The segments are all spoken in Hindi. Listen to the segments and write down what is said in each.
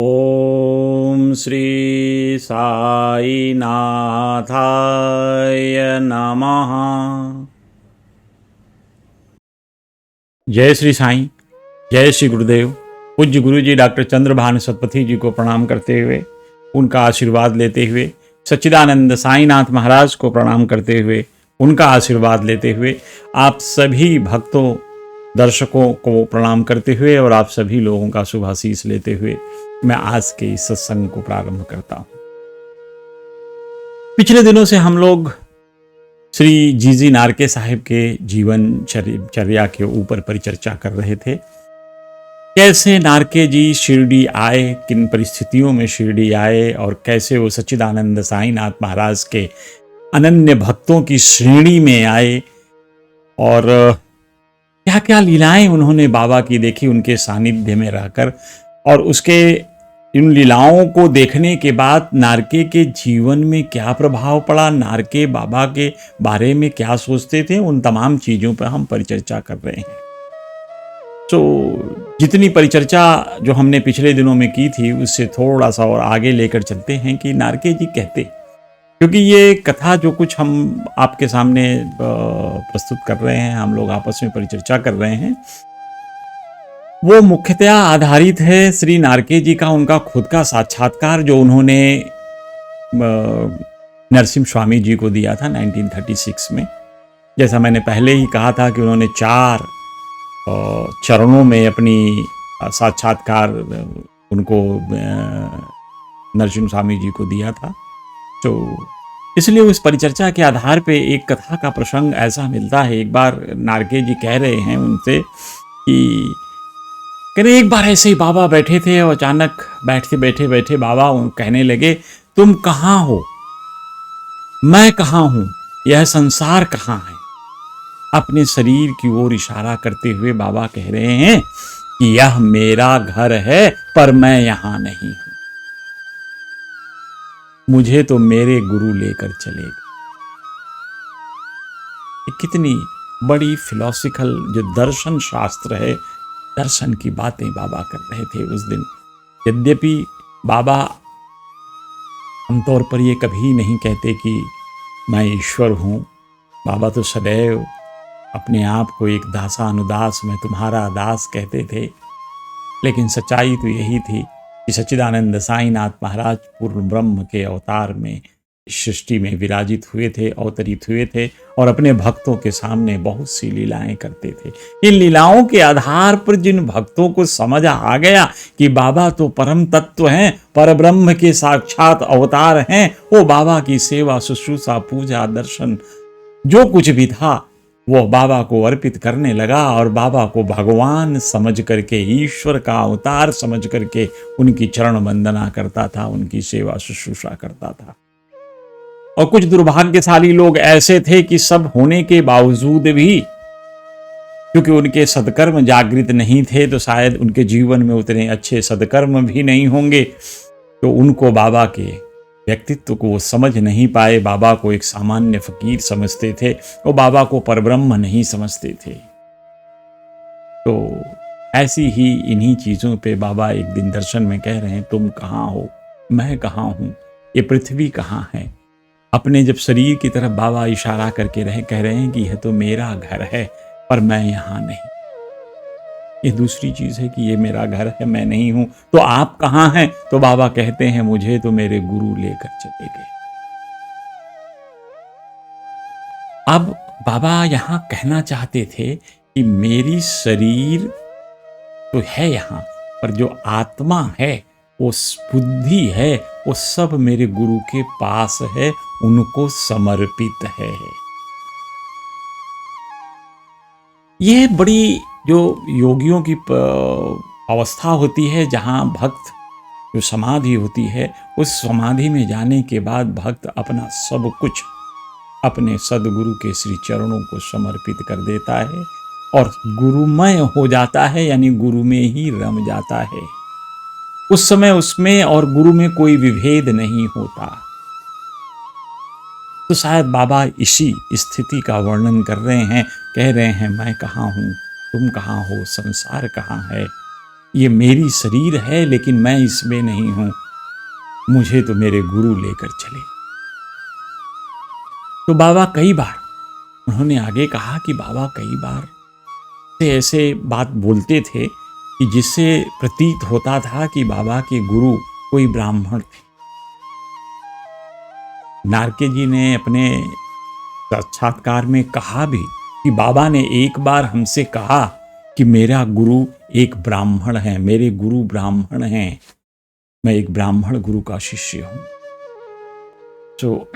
ओम श्री साई नाथाय नमः। जय श्री साईं, जय श्री गुरुदेव। पूज्य गुरु जी डॉक्टर चंद्रभान सतपथी जी को प्रणाम करते हुए, उनका आशीर्वाद लेते हुए, सच्चिदानंद साईनाथ महाराज को प्रणाम करते हुए, उनका आशीर्वाद लेते हुए, आप सभी भक्तों दर्शकों को प्रणाम करते हुए और आप सभी लोगों का शुभ आशीष लेते हुए मैं आज के इस सत्संग को प्रारंभ करता हूं। पिछले दिनों से हम लोग श्री जीजी नारके साहिब के जीवन चर्या के ऊपर परिचर्चा कर रहे थे। कैसे नारके जी शिरडी आए, किन परिस्थितियों में शिरडी आए और कैसे वो सच्चिदानंद साईनाथ महाराज के अनन्य भक्तों की श्रेणी में आए और क्या क्या लीलाएं उन्होंने बाबा की देखी उनके सानिध्य में रहकर, और उसके इन लीलाओं को देखने के बाद नारके के जीवन में क्या प्रभाव पड़ा, नारके बाबा के बारे में क्या सोचते थे, उन तमाम चीज़ों पर हम परिचर्चा कर रहे हैं। तो जितनी परिचर्चा जो हमने पिछले दिनों में की थी उससे थोड़ा सा और आगे लेकर चलते हैं कि नारके जी कहते, क्योंकि ये कथा जो कुछ हम आपके सामने प्रस्तुत कर रहे हैं, हम लोग आपस में परिचर्चा कर रहे हैं, वो मुख्यतया आधारित है श्री नारके जी का उनका खुद का साक्षात्कार जो उन्होंने नरसिम्हा स्वामी जी को दिया था 1936 में। जैसा मैंने पहले ही कहा था कि उन्होंने 4 चरणों में अपनी साक्षात्कार उनको नरसिम्हा स्वामी जी को दिया था। तो इसलिए उस परिचर्चा के आधार पे एक कथा का प्रसंग ऐसा मिलता है। एक बार नारके जी कह रहे हैं उनसे कि एक बार ऐसे ही बाबा बैठे थे और अचानक बैठे बैठे बाबा कहने लगे, तुम कहाँ हो, मैं कहाँ हूँ, यह संसार कहाँ है। अपने शरीर की ओर इशारा करते हुए बाबा कह रहे हैं कि यह मेरा घर है पर मैं यहाँ नहीं हूँ, मुझे तो मेरे गुरु लेकर चले गए। कितनी बड़ी फिलॉसफिकल जो दर्शन शास्त्र है, दर्शन की बातें बाबा कर रहे थे उस दिन। यद्यपि बाबा आमतौर पर ये कभी नहीं कहते कि मैं ईश्वर हूँ, बाबा तो सदैव अपने आप को एक दासा अनुदास, मैं तुम्हारा दास कहते थे। लेकिन सच्चाई तो यही थी कि सच्चिदानंद साईनाथ महाराज पूर्ण ब्रह्म के अवतार में सृष्टि में विराजित हुए थे, अवतरित हुए थे और अपने भक्तों के सामने बहुत सी लीलाएं करते थे। इन लीलाओं के आधार पर जिन भक्तों को समझ आ गया कि बाबा तो परम तत्व हैं, परब्रह्म के साक्षात अवतार हैं, वो बाबा की सेवा शुश्रूषा पूजा दर्शन जो कुछ भी था वो बाबा को अर्पित करने लगा और बाबा को भगवान समझ करके, ईश्वर का अवतार समझ करके उनकी चरण वंदना करता था, उनकी सेवा शुश्रूषा करता था। और कुछ दुर्भाग्यशाली लोग ऐसे थे कि सब होने के बावजूद भी, क्योंकि उनके सदकर्म जागृत नहीं थे तो शायद उनके जीवन में उतने अच्छे सदकर्म भी नहीं होंगे, तो उनको बाबा के व्यक्तित्व को वो समझ नहीं पाए। बाबा को एक सामान्य फकीर समझते थे, वो बाबा को परब्रह्म नहीं समझते थे। तो ऐसी ही इन्हीं चीज़ों पे बाबा एक दिन दर्शन में कह रहे हैं, तुम कहाँ हो, मैं कहाँ हूँ, ये पृथ्वी कहाँ है। अपने जब शरीर की तरफ बाबा इशारा करके कह रहे हैं कि यह तो मेरा घर है पर मैं यहाँ नहीं। ये दूसरी चीज है कि ये मेरा घर है, मैं नहीं हूं, तो आप कहाँ हैं। तो बाबा कहते हैं, मुझे तो मेरे गुरु लेकर चले गए। अब बाबा यहां कहना चाहते थे कि मेरी शरीर तो है यहां, पर जो आत्मा है, वो बुद्धि है, वो सब मेरे गुरु के पास है, उनको समर्पित है। ये बड़ी जो योगियों की अवस्था होती है, जहाँ भक्त जो समाधि होती है, उस समाधि में जाने के बाद भक्त अपना सब कुछ अपने सदगुरु के श्री चरणों को समर्पित कर देता है और गुरुमय हो जाता है, यानी गुरु में ही रम जाता है। उस समय उसमें और गुरु में कोई विभेद नहीं होता। तो शायद बाबा इसी स्थिति का वर्णन कर रहे हैं, कह रहे हैं, मैं कहाँ हूँ, तुम कहाँ हो, संसार कहाँ है। ये मेरी शरीर है लेकिन मैं इसमें नहीं हूं, मुझे तो मेरे गुरु लेकर चले। तो बाबा कई बार, उन्होंने आगे कहा कि बाबा कई बार ऐसे बात बोलते थे कि जिससे प्रतीत होता था कि बाबा के गुरु कोई ब्राह्मण थे। नारके जी ने अपने साक्षात्कार में कहा भी कि बाबा ने एक बार हमसे कहा कि मेरा गुरु एक ब्राह्मण है, मेरे गुरु ब्राह्मण हैं, मैं एक ब्राह्मण गुरु का शिष्य हूं। तो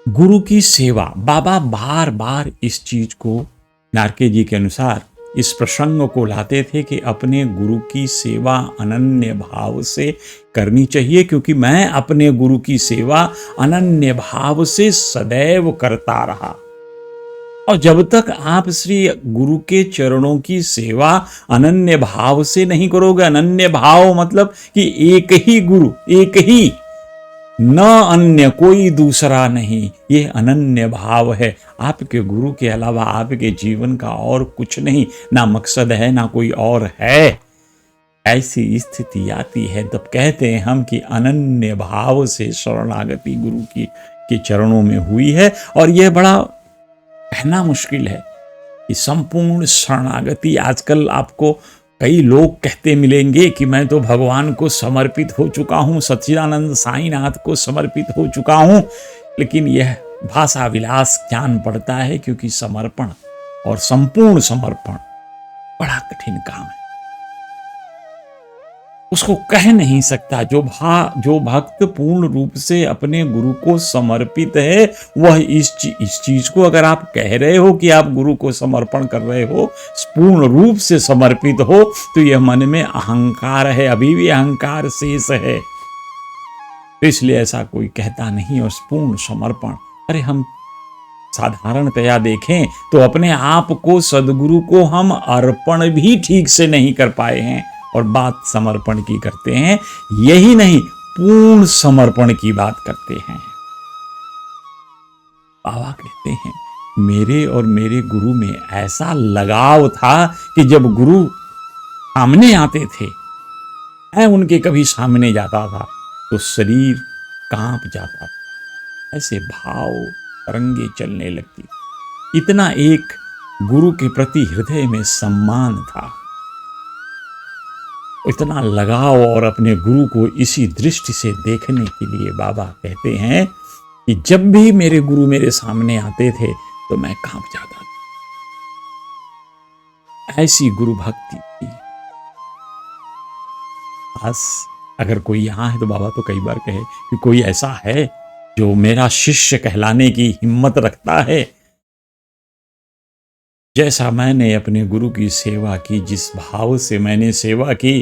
गुरु की सेवा, बाबा बार बार इस चीज को, नारके जी के अनुसार इस प्रसंग को लाते थे कि अपने गुरु की सेवा अनन्य भाव से करनी चाहिए, क्योंकि मैं अपने गुरु की सेवा अनन्य भाव से सदैव करता रहा। और जब तक आप श्री गुरु के चरणों की सेवा अनन्य भाव से नहीं करोगे, अनन्य भाव मतलब कि एक ही गुरु, एक ही, न अन्य कोई दूसरा नहीं, ये अनन्य भाव है। आपके गुरु के अलावा आपके जीवन का और कुछ नहीं, ना मकसद है ना कोई और है। ऐसी स्थिति आती है तब कहते हैं हम कि अनन्य भाव से शरणागति गुरु की के चरणों में हुई है। और यह बड़ा कहना मुश्किल है कि संपूर्ण शरणागति, आजकल आपको कई लोग कहते मिलेंगे कि मैं तो भगवान को समर्पित हो चुका हूं, सच्चिदानंद साईनाथ को समर्पित हो चुका हूं, लेकिन यह भाषा विलास जान पड़ता है, क्योंकि समर्पण और संपूर्ण समर्पण बड़ा कठिन काम है। उसको कह नहीं सकता। जो भक्त पूर्ण रूप से अपने गुरु को समर्पित है, वह इस चीज को, अगर आप कह रहे हो कि आप गुरु को समर्पण कर रहे हो, पूर्ण रूप से समर्पित हो, तो यह मन में अहंकार है, अभी भी अहंकार शेष है। तो इसलिए ऐसा कोई कहता नहीं। और पूर्ण समर्पण, अरे हम साधारणतया देखें तो अपने आप को सदगुरु को हम अर्पण भी ठीक से नहीं कर पाए हैं, और बात समर्पण की करते हैं। यही नहीं, पूर्ण समर्पण की बात करते हैं। बाबा कहते हैं मेरे और मेरे गुरु में ऐसा लगाव था कि जब गुरु सामने आते थे, मैं उनके कभी सामने जाता था तो शरीर कांप जाता था, ऐसे भाव तरंगे चलने लगती। इतना एक गुरु के प्रति हृदय में सम्मान था, इतना लगाव। और अपने गुरु को इसी दृष्टि से देखने के लिए बाबा कहते हैं कि जब भी मेरे गुरु मेरे सामने आते थे तो मैं कांप जाता था। ऐसी गुरु भक्ति थी। बस अगर कोई यहां है तो बाबा तो कई बार कहे कि कोई ऐसा है जो मेरा शिष्य कहलाने की हिम्मत रखता है, जैसा मैंने अपने गुरु की सेवा की, जिस भाव से मैंने सेवा की,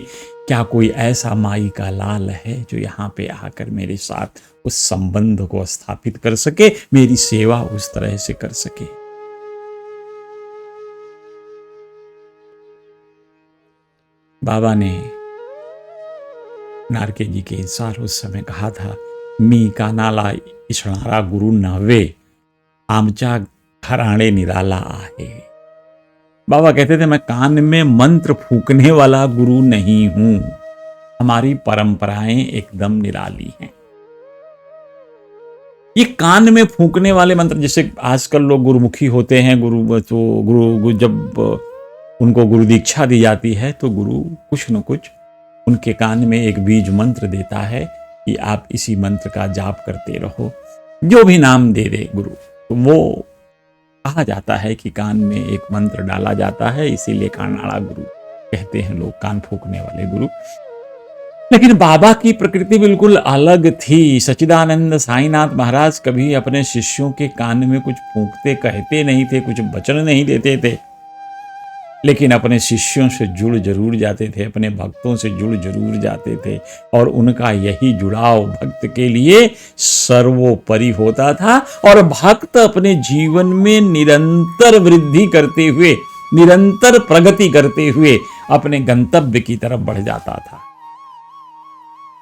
क्या कोई ऐसा माई का लाल है जो यहाँ पे आकर मेरे साथ उस संबंध को स्थापित कर सके, मेरी सेवा उस तरह से कर सके। बाबा ने नारके जी के इंसार उस समय कहा था, मी का नाला इछणारा गुरु नवे, आमचा घराणे निराला आहे। बाबा कहते थे मैं कान में मंत्र फूकने वाला गुरु नहीं हूं, हमारी परंपराएं एकदम निराली हैं। ये कान में फूकने वाले मंत्र, जैसे आजकल लोग गुरुमुखी होते हैं, गुरु जब उनको गुरु दीक्षा दी जाती है तो गुरु कुछ न कुछ उनके कान में एक बीज मंत्र देता है कि आप इसी मंत्र का जाप करते रहो, जो भी नाम दे दे गुरु। तो वो कहा जाता है कि कान में एक मंत्र डाला जाता है, इसीलिए कानाड़ा गुरु कहते हैं लोग, कान फूकने वाले गुरु। लेकिन बाबा की प्रकृति बिल्कुल अलग थी। सच्चिदानंद साईनाथ महाराज कभी अपने शिष्यों के कान में कुछ फूंकते कहते नहीं थे, कुछ वचन नहीं देते थे, लेकिन अपने शिष्यों से जुड़ जरूर जाते थे, अपने भक्तों से जुड़ जरूर जाते थे। और उनका यही जुड़ाव भक्त के लिए सर्वोपरि होता था। और भक्त अपने जीवन में निरंतर वृद्धि करते हुए, निरंतर प्रगति करते हुए अपने गंतव्य की तरफ बढ़ जाता था।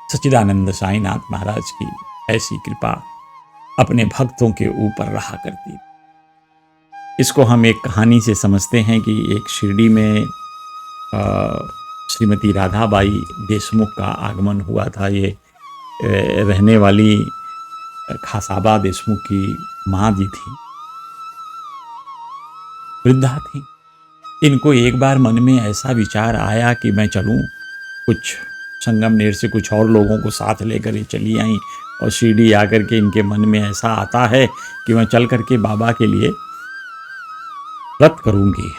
सच्चिदानंद साईनाथ महाराज की ऐसी कृपा अपने भक्तों के ऊपर रहा करती थी। इसको हम एक कहानी से समझते हैं कि एक शिरडी में श्रीमती राधाबाई देशमुख का आगमन हुआ था। ये रहने वाली खासाबा देशमुख की माँ जी थी, वृद्धा थी। इनको एक बार मन में ऐसा विचार आया कि मैं चलूं, कुछ संगमनेर से कुछ और लोगों को साथ लेकर ये चली आई, और शिरडी आकर के इनके मन में ऐसा आता है कि मैं चल करके बाबा के लिए व्रत करूंगी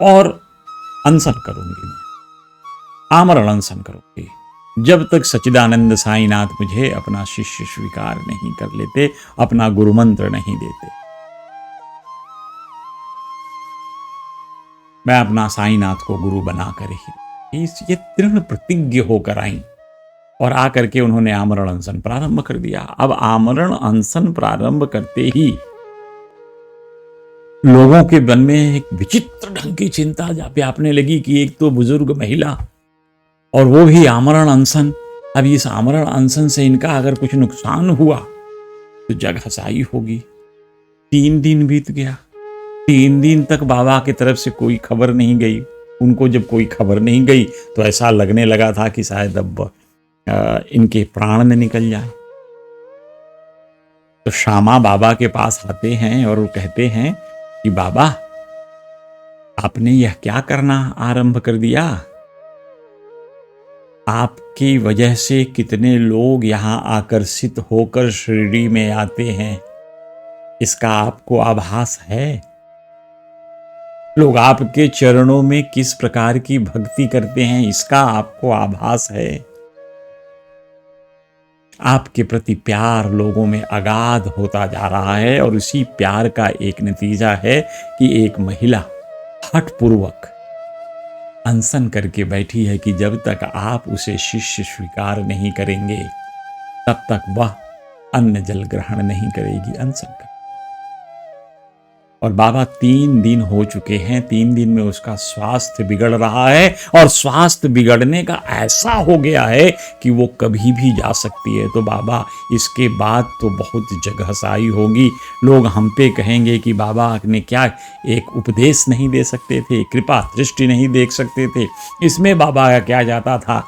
और अनशन करूंगी, मैं आमरण अनशन करूंगी, जब तक सच्चिदानंद साईनाथ मुझे अपना शिष्य स्वीकार नहीं कर लेते, अपना गुरु मंत्र नहीं देते। मैं अपना साईनाथ को गुरु बनाकर ही, ये दृढ़ प्रतिज्ञ होकर आई और आकर के उन्होंने आमरण अनशन प्रारंभ कर दिया। अब आमरण अनशन प्रारंभ करते ही लोगों के मन में एक विचित्र ढंग की चिंता व्यापने लगी कि एक तो बुजुर्ग महिला और वो भी आमरण अनशन। अब इस आमरण अनशन से इनका अगर कुछ नुकसान हुआ तो जग हसाई होगी। 3 दिन बीत गया, 3 दिन तक बाबा की तरफ से कोई खबर नहीं गई। उनको जब कोई खबर नहीं गई तो ऐसा लगने लगा था कि शायद अब इनके प्राण न निकल जाए। तो श्यामा बाबा के पास आते हैं और वो कहते हैं कि बाबा, आपने यह क्या करना आरंभ कर दिया? आपकी वजह से कितने लोग यहां आकर्षित होकर शिरडी में आते हैं, इसका आपको आभास है? लोग आपके चरणों में किस प्रकार की भक्ति करते हैं, इसका आपको आभास है? आपके प्रति प्यार लोगों में अगाध होता जा रहा है और उसी प्यार का एक नतीजा है कि एक महिला हठपूर्वक अनशन करके बैठी है कि जब तक आप उसे शिष्य स्वीकार नहीं करेंगे तब तक वह अन्न जल ग्रहण नहीं करेगी, अनशन कर। और बाबा 3 दिन हो चुके हैं, 3 दिन में उसका स्वास्थ्य बिगड़ रहा है और स्वास्थ्य बिगड़ने का ऐसा हो गया है कि वो कभी भी जा सकती है। तो बाबा, इसके बाद तो बहुत जगहसाई होगी। लोग हम पे कहेंगे कि बाबा ने क्या एक उपदेश नहीं दे सकते थे, कृपा दृष्टि नहीं देख सकते थे, इसमें बाबा का क्या जाता था?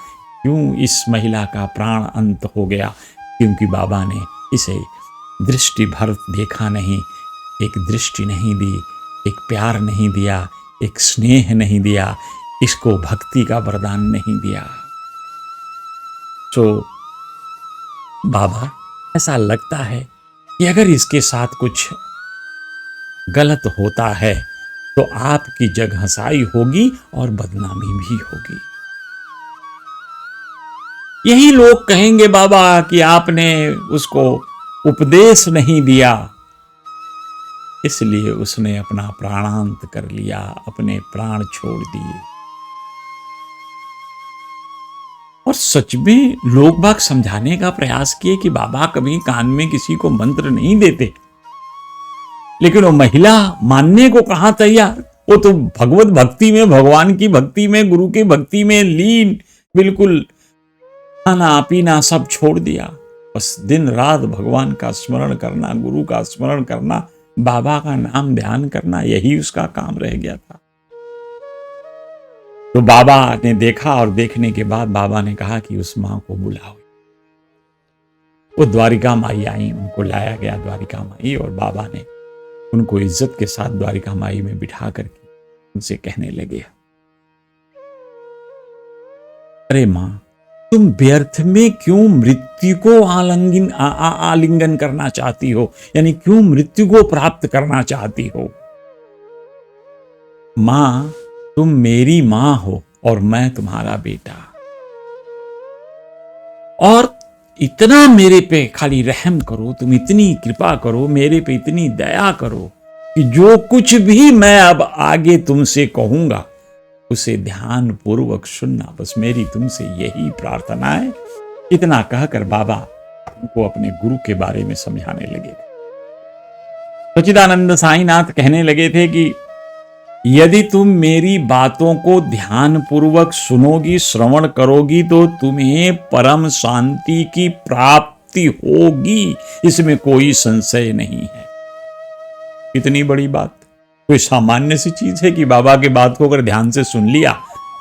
क्यों इस महिला का प्राण अंत हो गया? क्योंकि बाबा ने इसे दृष्टि भर देखा नहीं, एक दृष्टि नहीं दी, एक प्यार नहीं दिया, एक स्नेह नहीं दिया, इसको भक्ति का वरदान नहीं दिया। तो बाबा, ऐसा लगता है कि अगर इसके साथ कुछ गलत होता है तो आपकी जगहसाई होगी और बदनामी भी होगी। यही लोग कहेंगे बाबा कि आपने उसको उपदेश नहीं दिया, इसलिए उसने अपना प्राणांत कर लिया, अपने प्राण छोड़ दिए। और सच में लोग बाग समझाने का प्रयास किए कि बाबा कभी कान में किसी को मंत्र नहीं देते, लेकिन वो महिला मानने को कहां तैयार। वो तो भगवत भक्ति में, भगवान की भक्ति में, गुरु की भक्ति में लीन, बिल्कुल खाना पीना सब छोड़ दिया, बस दिन रात भगवान का स्मरण करना, गुरु का स्मरण करना, बाबा का नाम ध्यान करना, यही उसका काम रह गया था। तो बाबा ने देखा और देखने के बाद बाबा ने कहा कि उस मां को बुलाओ। वो द्वारिका माई आई, उनको लाया गया द्वारिका माई, और बाबा ने उनको इज्जत के साथ द्वारिका माई में बिठा करके उनसे कहने लगे, अरे मां, तुम व्यर्थ में क्यों मृत्यु को आलिंगन करना चाहती हो, यानी क्यों मृत्यु को प्राप्त करना चाहती हो? मां, तुम मेरी मां हो और मैं तुम्हारा बेटा, और इतना मेरे पे खाली रहम करो, तुम इतनी कृपा करो, मेरे पे इतनी दया करो कि जो कुछ भी मैं अब आगे तुमसे कहूंगा उसे ध्यान पूर्वक सुनना, बस मेरी तुमसे यही प्रार्थना है। इतना कहकर बाबा उनको अपने गुरु के बारे में समझाने लगे। सच्चिदानंद साईनाथ कहने लगे थे कि यदि तुम मेरी बातों को ध्यान पूर्वक सुनोगी, श्रवण करोगी, तो तुम्हें परम शांति की प्राप्ति होगी, इसमें कोई संशय नहीं है। इतनी बड़ी बात कोई सामान्य सी चीज है कि बाबा के बात को अगर ध्यान से सुन लिया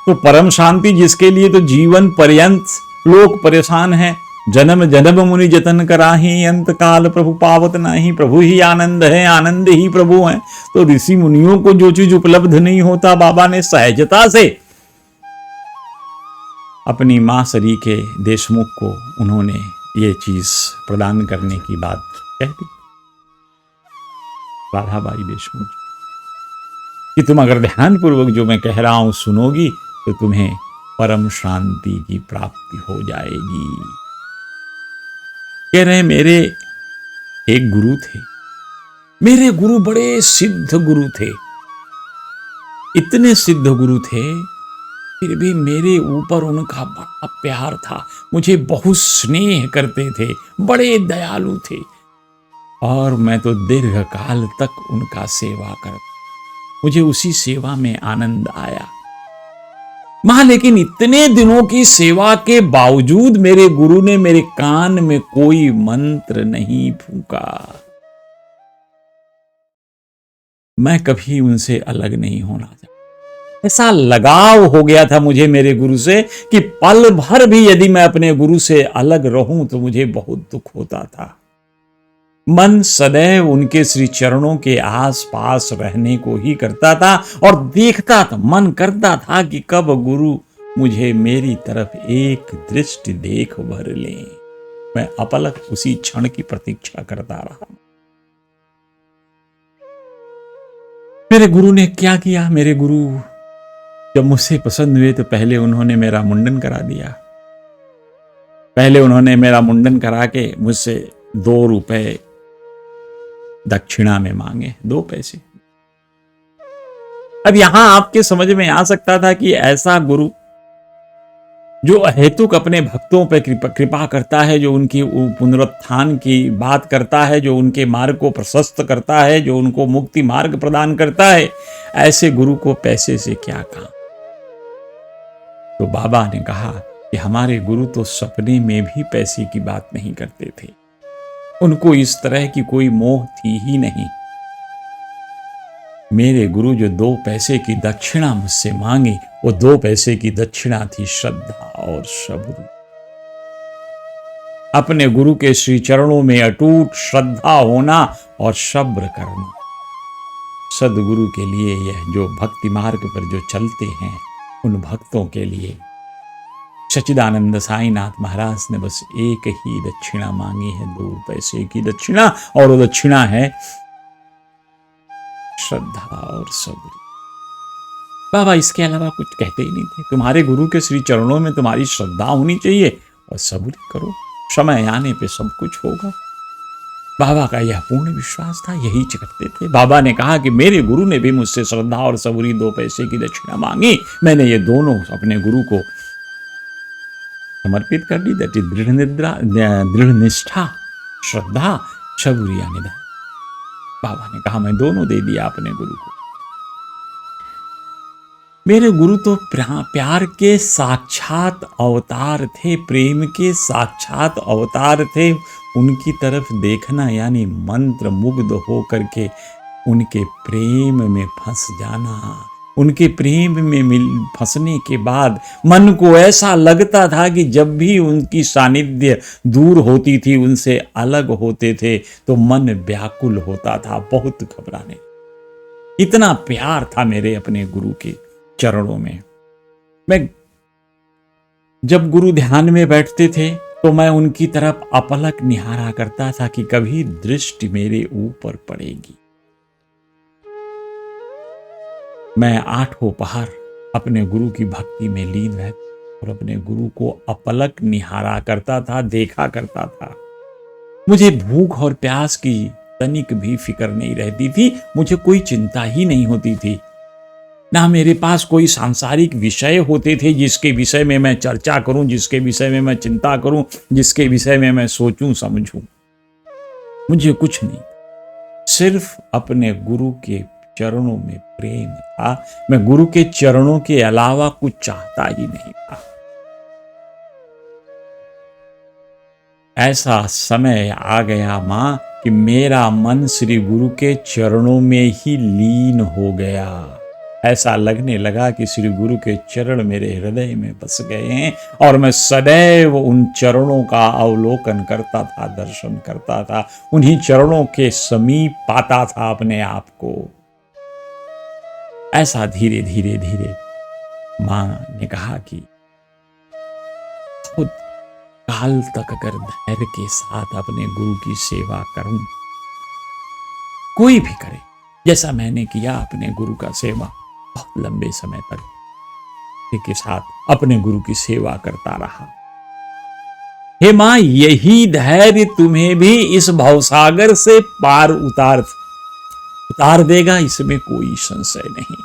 तो परम शांति, जिसके लिए तो जीवन पर्यंत लोग परेशान हैं, जन्म जन्म मुनि जतन कराही, अंत काल प्रभु पावत नाही, प्रभु ही आनंद है, आनंद ही प्रभु है। तो ऋषि मुनियों को जो चीज उपलब्ध नहीं होता, बाबा ने सहजता से अपनी मां सरीखे देशमुख को उन्होंने ये चीज प्रदान करने की बात कह दी, राधाबाई देशमुख, कि तुम अगर ध्यानपूर्वक जो मैं कह रहा हूं सुनोगी तो तुम्हें परम शांति की प्राप्ति हो जाएगी। कह रहे मेरे एक गुरु थे, मेरे गुरु बड़े सिद्ध गुरु थे, इतने सिद्ध गुरु थे, फिर भी मेरे ऊपर उनका बड़ा प्यार था, मुझे बहुत स्नेह करते थे, बड़े दयालु थे, और मैं तो दीर्घ काल तक उनका सेवा करता, मुझे उसी सेवा में आनंद आया। लेकिन इतने दिनों की सेवा के बावजूद मेरे गुरु ने मेरे कान में कोई मंत्र नहीं फूंका। मैं कभी उनसे अलग नहीं होना चाहता। ऐसा लगाव हो गया था मुझे मेरे गुरु से कि पल भर भी यदि मैं अपने गुरु से अलग रहूं तो मुझे बहुत दुख होता था। मन सदैव उनके श्री चरणों के आसपास रहने को ही करता था और देखता था, मन करता था कि कब गुरु मुझे मेरी तरफ एक दृष्टि देख भर लें। मैं अपलक उसी क्षण की प्रतीक्षा करता रहा। मेरे गुरु ने क्या किया? मेरे गुरु जब मुझसे पसंद हुए तो पहले उन्होंने मेरा मुंडन करा दिया। पहले उन्होंने मेरा मुंडन करा के मुझसे 2 रुपए दक्षिणा में मांगे, 2 पैसे। अब यहां आपके समझ में आ सकता था कि ऐसा गुरु जो अहेतुक अपने भक्तों पर कृपा करता है, जो उनकी पुनरुत्थान की बात करता है, जो उनके मार्ग को प्रशस्त करता है, जो उनको मुक्ति मार्ग प्रदान करता है, ऐसे गुरु को पैसे से क्या काम। तो बाबा ने कहा कि हमारे गुरु तो सपने में भी पैसे की बात नहीं करते थे, उनको इस तरह की कोई मोह थी ही नहीं। मेरे गुरु जो 2 पैसे की दक्षिणा मुझसे मांगी, वो 2 पैसे की दक्षिणा थी श्रद्धा और सब्र। अपने गुरु के श्री चरणों में अटूट श्रद्धा होना और सब्र करना। सदगुरु के लिए यह जो भक्ति मार्ग पर जो चलते हैं, उन भक्तों के लिए सच्चिदानंद साईनाथ महाराज ने बस एक ही दक्षिणा मांगी है, 2 पैसे की दक्षिणा, और वो दक्षिणा है श्रद्धा और सब्र। बाबा इसके अलावा कुछ कहते ही नहीं थे। तुम्हारे गुरु के श्री चरणों में तुम्हारी श्रद्धा होनी चाहिए और सब्र करो, समय आने पे सब कुछ होगा। बाबा का यह पूर्ण विश्वास था, यही करते थे। बाबा ने कहा कि मेरे गुरु ने भी मुझसे श्रद्धा और सबूरी 2 पैसे की दक्षिणा मांगी, मैंने ये दोनों अपने गुरु को समर्पित कर दी। दैट इज दृढ़ निष्ठा, श्रद्धा, सबूरी यानी दया। बाबा ने कहा मैं दोनों दे दिया अपने गुरु को। मेरे गुरु तो प्यार के साक्षात अवतार थे, प्रेम के साक्षात अवतार थे। उनकी तरफ देखना यानी मंत्र मुग्ध हो करके उनके प्रेम में फंस जाना। उनके प्रेम में फंसने के बाद मन को ऐसा लगता था कि जब भी उनकी सानिध्य दूर होती थी, उनसे अलग होते थे, तो मन व्याकुल होता था, बहुत घबराने। इतना प्यार था मेरे अपने गुरु के चरणों में। मैं जब गुरु ध्यान में बैठते थे तो मैं उनकी तरफ अपलक निहारा करता था कि कभी दृष्टि मेरे ऊपर पड़ेगी। मैं 8 पहर अपने गुरु की भक्ति में लीन रह और अपने गुरु को अपलक निहारा करता था, देखा करता था। मुझे भूख और प्यास की तनिक भी फिक्र नहीं रहती थी, मुझे कोई चिंता ही नहीं होती थी। ना मेरे पास कोई सांसारिक विषय होते थे जिसके विषय में मैं चर्चा करूं, जिसके विषय में मैं चिंता करूं, जिसके विषय में मैं सोचूं समझूं। मुझे कुछ नहीं, सिर्फ अपने गुरु के चरणों में प्रेम था। मैं गुरु के चरणों के अलावा कुछ चाहता ही नहीं था। ऐसा समय आ गया मां कि मेरा मन श्री गुरु के चरणों में ही लीन हो गया। ऐसा लगने लगा कि श्री गुरु के चरण मेरे हृदय में बस गए हैं और मैं सदैव उन चरणों का अवलोकन करता था, दर्शन करता था, उन्हीं चरणों के समीप पाता था अपने आप को। ऐसा धीरे धीरे धीरे मां ने कहा कि खुद काल तक अगर धैर्य के साथ अपने गुरु की सेवा करूं, कोई भी करे जैसा मैंने किया अपने गुरु का सेवा, बहुत लंबे समय तक के साथ अपने गुरु की सेवा करता रहा। हे मां, यही धैर्य तुम्हें भी इस भवसागर से पार उतार देगा, इसमें कोई संशय नहीं।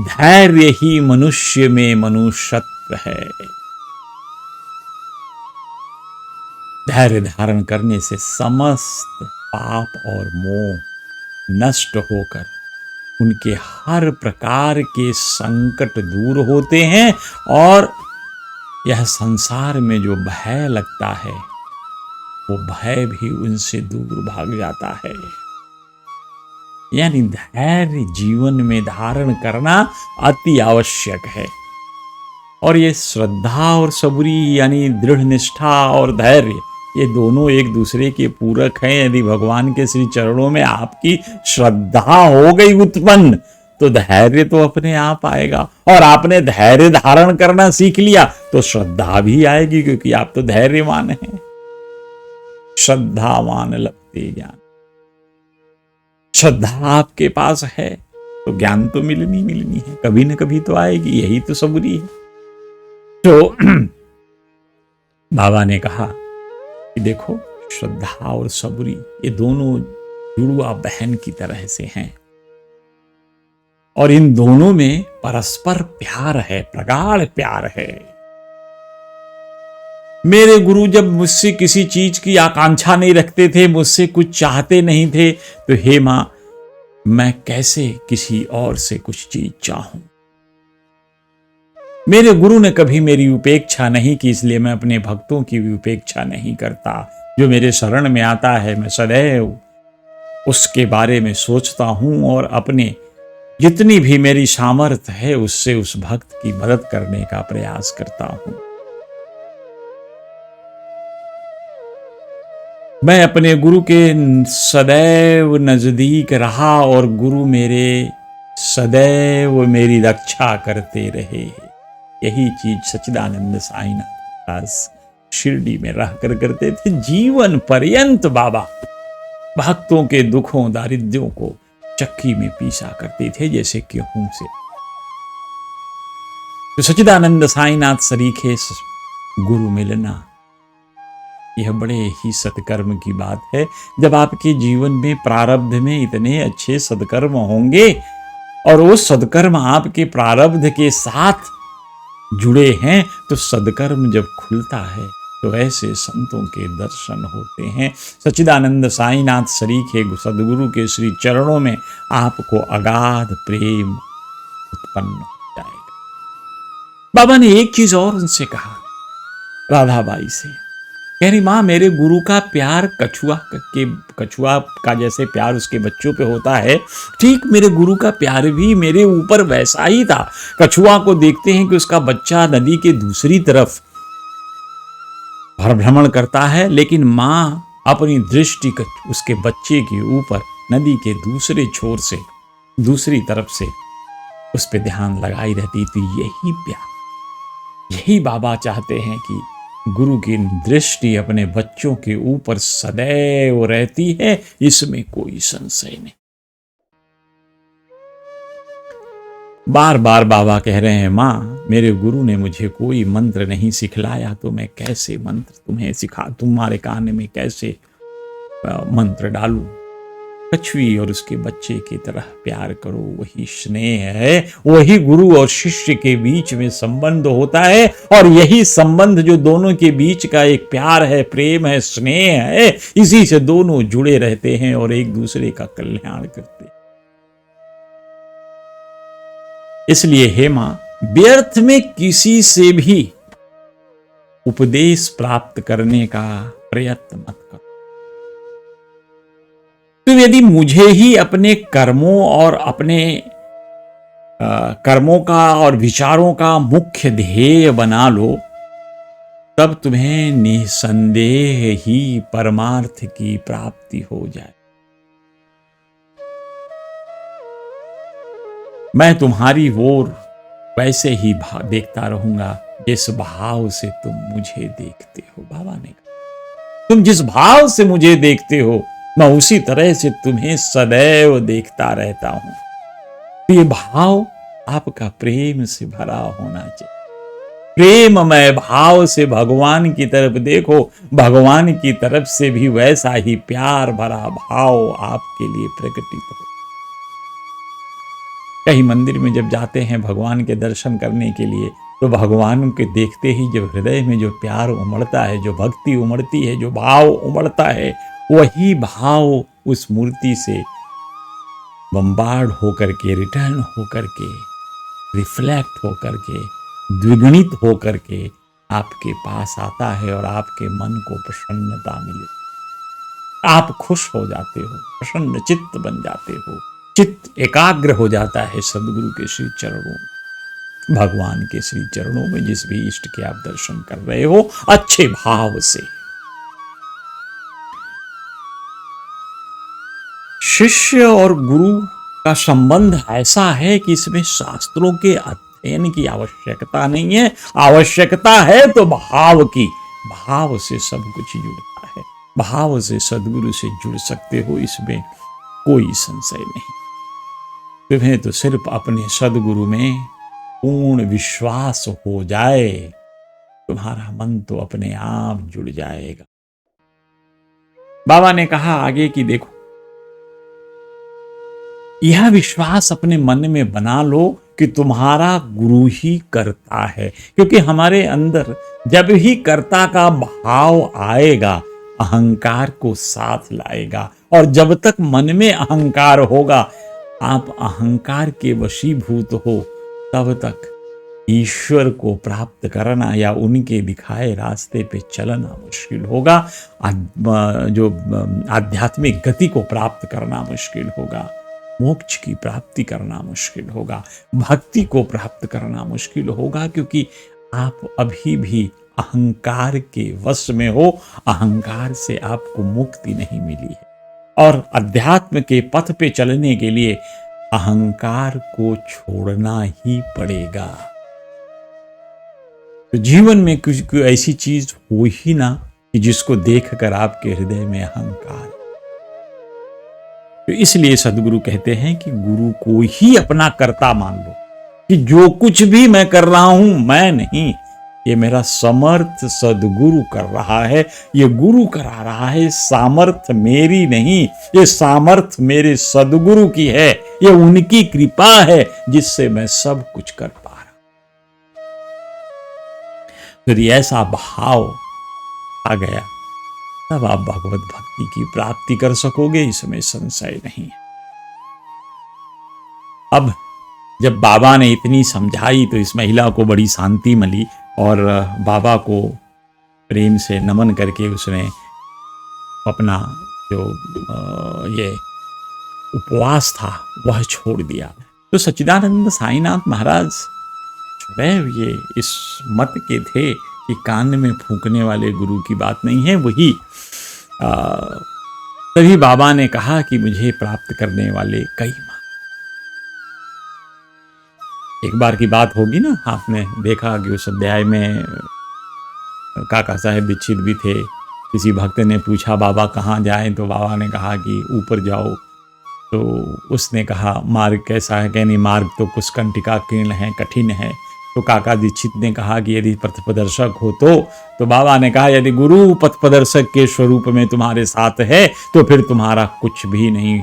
धैर्य ही मनुष्य में मनुष्यत्व है। धैर्य धारण करने से समस्त पाप और मोह नष्ट होकर उनके हर प्रकार के संकट दूर होते हैं और यह संसार में जो भय लगता है वो भय भी उनसे दूर भाग जाता है। यानी धैर्य जीवन में धारण करना अति आवश्यक है। और ये श्रद्धा और सबूरी यानी दृढ़ निष्ठा और धैर्य, ये दोनों एक दूसरे के पूरक हैं। यदि भगवान के श्री चरणों में आपकी श्रद्धा हो गई उत्पन्न तो धैर्य तो अपने आप आएगा, और आपने धैर्य धारण करना सीख लिया तो श्रद्धा भी आएगी, क्योंकि आप तो धैर्यवान हैं। श्रद्धावान लभते ज्ञान। श्रद्धा आपके पास है तो ज्ञान तो मिलनी है, कभी न कभी तो आएगी। यही तो सबूरी है। तो बाबा ने कहा कि देखो, श्रद्धा और सबूरी ये दोनों जुड़वा बहन की तरह से हैं, और इन दोनों में परस्पर प्यार है, प्रगाढ़ प्यार है। मेरे गुरु जब मुझसे किसी चीज की आकांक्षा नहीं रखते थे, मुझसे कुछ चाहते नहीं थे, तो हे मां, मैं कैसे किसी और से कुछ चीज चाहूं। मेरे गुरु ने कभी मेरी उपेक्षा नहीं की, इसलिए मैं अपने भक्तों की भी उपेक्षा नहीं करता। जो मेरे शरण में आता है मैं सदैव उसके बारे में सोचता हूं और अपने जितनी भी मेरी सामर्थ्य है उससे उस भक्त की मदद करने का प्रयास करता हूं। मैं अपने गुरु के सदैव नजदीक रहा और गुरु मेरे सदैव मेरी रक्षा करते रहे। यही चीज सच्चिदानंद साईनाथ दास शिरडी में रहकर करते थे। जीवन पर्यंत बाबा भक्तों के दुखों दारिद्र्यों को चक्की में पीसा करते थे जैसे गेहूं से। तो सच्चिदानंद साईनाथ सरीखे गुरु मिलना यह बड़े ही सत्कर्म की बात है। जब आपके जीवन में प्रारब्ध में इतने अच्छे सत्कर्म होंगे और वो सत्कर्म आपके प्रारब्ध के साथ जुड़े हैं, तो सत्कर्म जब खुलता है तो ऐसे संतों के दर्शन होते हैं। सच्चिदानंद साईनाथ सरीखे सदगुरु के श्री चरणों में आपको अगाध प्रेम उत्पन्न हो जाएगा। बाबा ने एक चीज और उनसे कहा, राधाबाई से, कह रही मां, मेरे गुरु का प्यार कछुआ का जैसे प्यार उसके बच्चों पे होता है, ठीक मेरे गुरु का प्यार भी मेरे ऊपर वैसा ही था। कछुआ को देखते हैं कि उसका बच्चा नदी के दूसरी तरफ भ्रमण करता है, लेकिन मां अपनी दृष्टि उसके बच्चे के ऊपर नदी के दूसरे छोर से, दूसरी तरफ से उस पर ध्यान लगाई रहती थी। यही प्यार, यही बाबा चाहते हैं कि गुरु की दृष्टि अपने बच्चों के ऊपर सदैव रहती है, इसमें कोई संशय नहीं। बार बार बाबा कह रहे हैं, मां, मेरे गुरु ने मुझे कोई मंत्र नहीं सिखलाया, तो मैं कैसे मंत्र तुम्हें तुम्हारे कान में कैसे मंत्र डालूं। कछुई और उसके बच्चे की तरह प्यार करो, वही स्नेह है, वही गुरु और शिष्य के बीच में संबंध होता है। और यही संबंध जो दोनों के बीच का एक प्यार है, प्रेम है, स्नेह है, इसी से दोनों जुड़े रहते हैं और एक दूसरे का कल्याण करते हैं। इसलिए हे मां, व्यर्थ में किसी से भी उपदेश प्राप्त करने का प्रयत्न मत करो। तुम यदि मुझे ही अपने कर्मों और अपने कर्मों का और विचारों का मुख्य ध्येय बना लो, तब तुम्हें निसंदेह ही परमार्थ की प्राप्ति हो जाए। मैं तुम्हारी ओर वैसे ही देखता रहूंगा जिस भाव से तुम मुझे देखते हो। बाबा ने कहा, तुम जिस भाव से मुझे देखते हो, मैं उसी तरह से तुम्हें सदैव देखता रहता हूं। ये भाव आपका प्रेम से भरा होना चाहिए। प्रेममय भाव से भगवान की तरफ देखो, भगवान की तरफ से भी वैसा ही प्यार भरा भाव आपके लिए प्रकटित हो। कहीं मंदिर में जब जाते हैं भगवान के दर्शन करने के लिए, तो भगवान के देखते ही जब हृदय में जो प्यार उमड़ता है, जो भक्ति उमड़ती है, जो भाव उमड़ता है, वही भाव उस मूर्ति से बम्बार्ड होकर के, रिटर्न होकर के, रिफ्लेक्ट होकर के, द्विगुणित होकर के आपके पास आता है और आपके मन को प्रसन्नता मिले। आप खुश हो जाते हो, प्रसन्न चित्त बन जाते हो, चित्त एकाग्र हो जाता है सदगुरु के श्री चरणों में, भगवान के श्री चरणों में। जिस भी इष्ट के आप दर्शन कर रहे हो अच्छे भाव से। शिष्य और गुरु का संबंध ऐसा है कि इसमें शास्त्रों के अध्ययन की आवश्यकता नहीं है, आवश्यकता है तो भाव की। भाव से सब कुछ जुड़ता है, भाव से सदगुरु से जुड़ सकते हो, इसमें कोई संशय नहीं। तुम्हें तो सिर्फ अपने सदगुरु में पूर्ण विश्वास हो जाए, तुम्हारा मन तो अपने आप जुड़ जाएगा। बाबा ने कहा आगे कि देखो, यह विश्वास अपने मन में बना लो कि तुम्हारा गुरु ही करता है, क्योंकि हमारे अंदर जब ही कर्ता का भाव आएगा, अहंकार को साथ लाएगा। और जब तक मन में अहंकार होगा, आप अहंकार के वशीभूत हो, तब तक ईश्वर को प्राप्त करना या उनके दिखाए रास्ते पे चलना मुश्किल होगा। जो आध्यात्मिक गति को प्राप्त करना मुश्किल होगा, मोक्ष की प्राप्ति करना मुश्किल होगा, भक्ति को प्राप्त करना मुश्किल होगा, क्योंकि आप अभी भी अहंकार के वश में हो। अहंकार से आपको मुक्ति नहीं मिली है, और अध्यात्म के पथ पे चलने के लिए अहंकार को छोड़ना ही पड़ेगा। तो जीवन में कुछ ऐसी चीज हो ही ना कि जिसको देखकर आपके हृदय में अहंकार। तो इसलिए सदगुरु कहते हैं कि गुरु को ही अपना कर्ता मान लो, कि जो कुछ भी मैं कर रहा हूं, मैं नहीं, ये मेरा समर्थ सदगुरु कर रहा है, ये गुरु करा रहा है। सामर्थ मेरी नहीं, ये सामर्थ मेरे सदगुरु की है, ये उनकी कृपा है जिससे मैं सब कुछ कर पा रहा हूं। यदि ऐसा भाव आ गया, तब आप भगवत भक्ति की प्राप्ति कर सकोगे, इसमें संशय नहीं है। अब जब बाबा ने इतनी समझाई तो इस महिला को बड़ी शांति मिली, और बाबा को प्रेम से नमन करके उसने अपना जो ये उपवास था वह छोड़ दिया। तो सच्चिदानंद साईनाथ महाराज सदैव ये इस मत के थे कि कान में फूंकने वाले गुरु की बात नहीं है। वही तभी बाबा ने कहा कि मुझे प्राप्त करने वाले कई मार्ग। एक बार की बात होगी ना, आपने देखा कि उस अध्याय में काका साहेब दीक्षित भी थे। किसी भक्त ने पूछा बाबा कहाँ जाएं, तो बाबा ने कहा कि ऊपर जाओ। तो उसने कहा मार्ग कैसा है, कहनी मार्ग तो कुशकंटिका कीर्ण है, कठिन है। तो काका दीक्षित ने कहा कि यदि पथ प्रदर्शक हो तो बाबा ने कहा यदि गुरु पथ प्रदर्शक के स्वरूप में तुम्हारे साथ है तो फिर तुम्हारा कुछ भी नहीं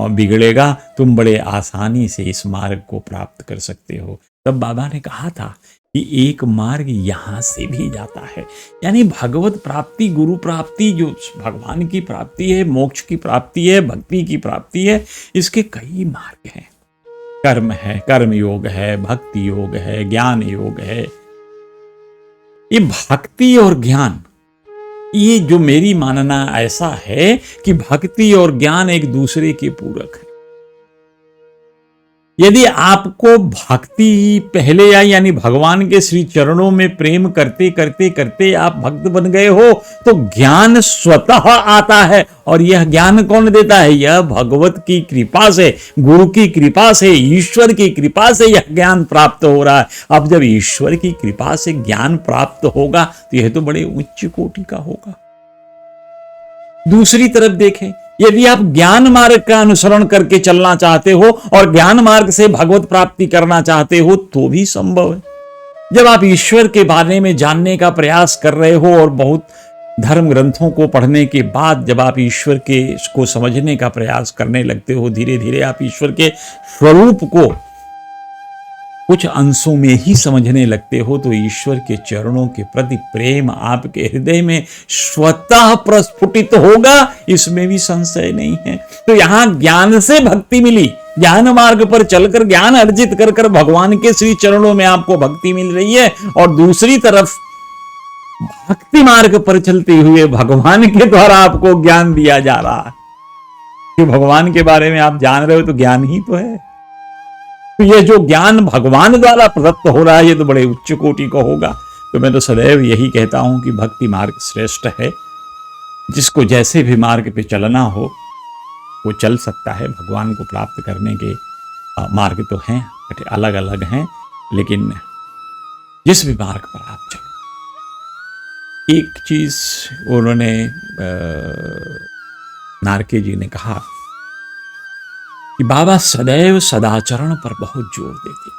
बिगड़ेगा, तुम बड़े आसानी से इस मार्ग को प्राप्त कर सकते हो। तब बाबा ने कहा था कि एक मार्ग यहाँ से भी जाता है, यानी भगवत प्राप्ति, गुरु प्राप्ति, जो भगवान की प्राप्ति है, मोक्ष की प्राप्ति है, भक्ति की प्राप्ति है, इसके कई मार्ग हैं। कर्म है, कर्म योग है, भक्ति योग है, ज्ञान योग है। ये भक्ति और ज्ञान ये जो मेरी मानना ऐसा है कि भक्ति और ज्ञान एक दूसरे के पूरक है। यदि आपको भक्ति पहले आई, यानी भगवान के श्री चरणों में प्रेम करते करते करते आप भक्त बन गए हो, तो ज्ञान स्वतः आता है। और यह ज्ञान कौन देता है? यह भगवत की कृपा से, गुरु की कृपा से, ईश्वर की कृपा से यह ज्ञान प्राप्त हो रहा है। अब जब ईश्वर की कृपा से ज्ञान प्राप्त होगा तो यह तो बड़े उच्च कोटि का होगा। दूसरी तरफ देखें, यदि आप ज्ञान मार्ग का अनुसरण करके चलना चाहते हो और ज्ञान मार्ग से भगवत प्राप्ति करना चाहते हो तो भी संभव है। जब आप ईश्वर के बारे में जानने का प्रयास कर रहे हो और बहुत धर्म ग्रंथों को पढ़ने के बाद जब आप ईश्वर के को समझने का प्रयास करने लगते हो, धीरे धीरे आप ईश्वर के स्वरूप को कुछ अंशों में ही समझने लगते हो, तो ईश्वर के चरणों के प्रति प्रेम आपके हृदय में स्वतः प्रस्फुटित होगा, इसमें भी संशय नहीं है। तो यहां ज्ञान से भक्ति मिली, ज्ञान मार्ग पर चलकर ज्ञान अर्जित कर कर भगवान के श्री चरणों में आपको भक्ति मिल रही है, और दूसरी तरफ भक्ति मार्ग पर चलते हुए भगवान के द्वारा आपको ज्ञान दिया जा रहा है। कि भगवान के बारे में आप जान रहे हो तो ज्ञान ही तो है। तो ये जो ज्ञान भगवान द्वारा प्रदत्त हो रहा है ये तो बड़े उच्च कोटि का होगा। तो मैं तो सदैव यही कहता हूं कि भक्ति मार्ग श्रेष्ठ है। जिसको जैसे भी मार्ग पे चलना हो वो चल सकता है। भगवान को प्राप्त करने के मार्ग तो हैं, अलग अलग हैं, लेकिन जिस भी मार्ग पर आप चलो, एक चीज उन्होंने नारके जी ने कहा कि बाबा सदैव सदाचरण पर बहुत जोर देते।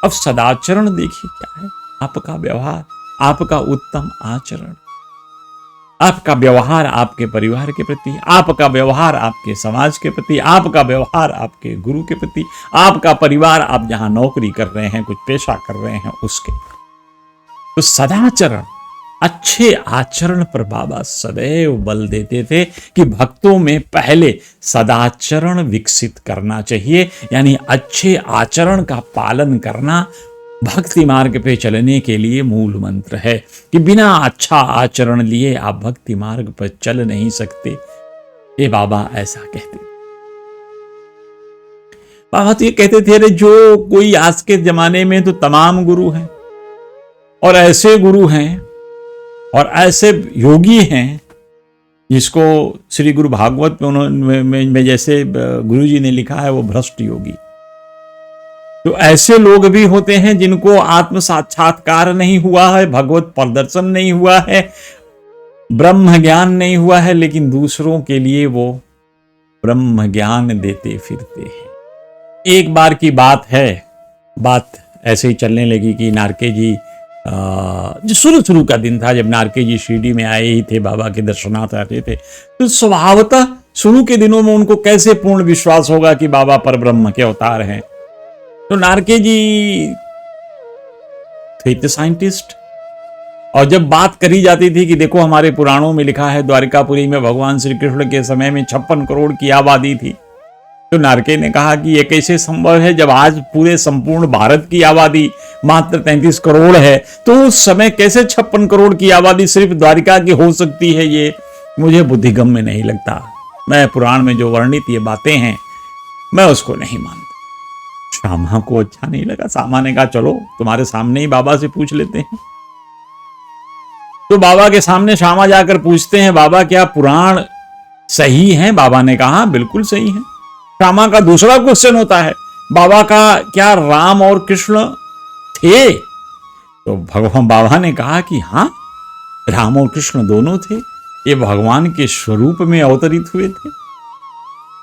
अब सदाचरण देखिए क्या है? आपका व्यवहार, आपका उत्तम आचरण, आपका व्यवहार आपके परिवार के प्रति, आपका व्यवहार आपके समाज के प्रति, आपका व्यवहार आपके गुरु के प्रति, आपका परिवार, आप जहां नौकरी कर रहे हैं, कुछ पेशा कर रहे हैं उसके। तो सदाचरण, अच्छे आचरण पर बाबा सदैव बल देते थे कि भक्तों में पहले सदाचरण विकसित करना चाहिए, यानी अच्छे आचरण का पालन करना भक्ति मार्ग पे चलने के लिए मूल मंत्र है। कि बिना अच्छा आचरण लिए आप भक्ति मार्ग पर चल नहीं सकते। ये बाबा ऐसा कहते। बाबा तो ये कहते थे, अरे जो कोई आज के जमाने में तो तमाम गुरु हैं, और ऐसे गुरु हैं और ऐसे योगी हैं जिसको श्री गुरु भागवत में उन्होंने जैसे गुरु जी ने लिखा है वो भ्रष्ट योगी। तो ऐसे लोग भी होते हैं जिनको आत्म साक्षात्कार नहीं हुआ है, भगवत प्रदर्शन नहीं हुआ है, ब्रह्म ज्ञान नहीं हुआ है, लेकिन दूसरों के लिए वो ब्रह्म ज्ञान देते फिरते हैं। एक बार की बात है, बात ऐसे ही चलने लगी कि नारके जी, जो शुरू का दिन था जब नारके जी शिरडी में आए ही थे, बाबा के दर्शनार्थ आते थे, तो स्वभावतः शुरू के दिनों में उनको कैसे पूर्ण विश्वास होगा कि बाबा परब्रह्म के अवतार हैं। तो नारके जी थे साइंटिस्ट, और जब बात करी जाती थी कि देखो हमारे पुराणों में लिखा है द्वारिकापुरी में भगवान श्री कृष्ण के समय में 56 करोड़ की आबादी थी, तो नारके ने कहा कि यह कैसे संभव है जब आज पूरे संपूर्ण भारत की आबादी मात्र 33 करोड़ है, तो उस समय कैसे 56 करोड़ की आबादी सिर्फ द्वारिका की हो सकती है? ये मुझे बुद्धिगम्य में नहीं लगता। मैं पुराण में जो वर्णित ये बातें हैं मैं उसको नहीं मानता। श्यामा को अच्छा नहीं लगा। श्यामा ने कहा चलो तुम्हारे सामने ही बाबा से पूछ लेते हैं। तो बाबा के सामने श्यामा जाकर पूछते हैं, बाबा क्या पुराण सही है? बाबा ने कहा बिल्कुल सही है। श्यामा का दूसरा क्वेश्चन होता है, बाबा का क्या राम और कृष्ण थे? तो भगवान बाबा ने कहा कि हाँ, राम और कृष्ण दोनों थे। ये भगवान के स्वरूप में अवतरित हुए थे,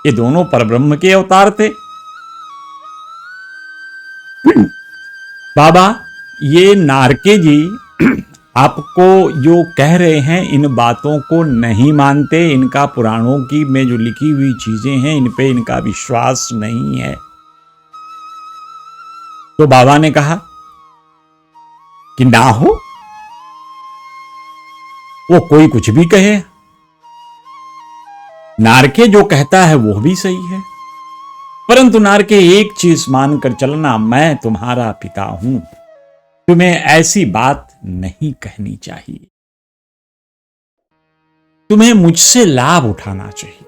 ये दोनों परब्रह्म के अवतार थे। बाबा ये नारके जी आपको जो कह रहे हैं इन बातों को नहीं मानते, इनका पुराणों की में जो लिखी हुई चीजें हैं इन पे इनका विश्वास नहीं है। तो बाबा ने कहा कि ना हो, वो कोई कुछ भी कहे, नारके जो कहता है वो भी सही है, परंतु नारके एक चीज मानकर चलना, मैं तुम्हारा पिता हूं, तुम्हें ऐसी बात नहीं कहनी चाहिए। तुम्हें मुझसे लाभ उठाना चाहिए।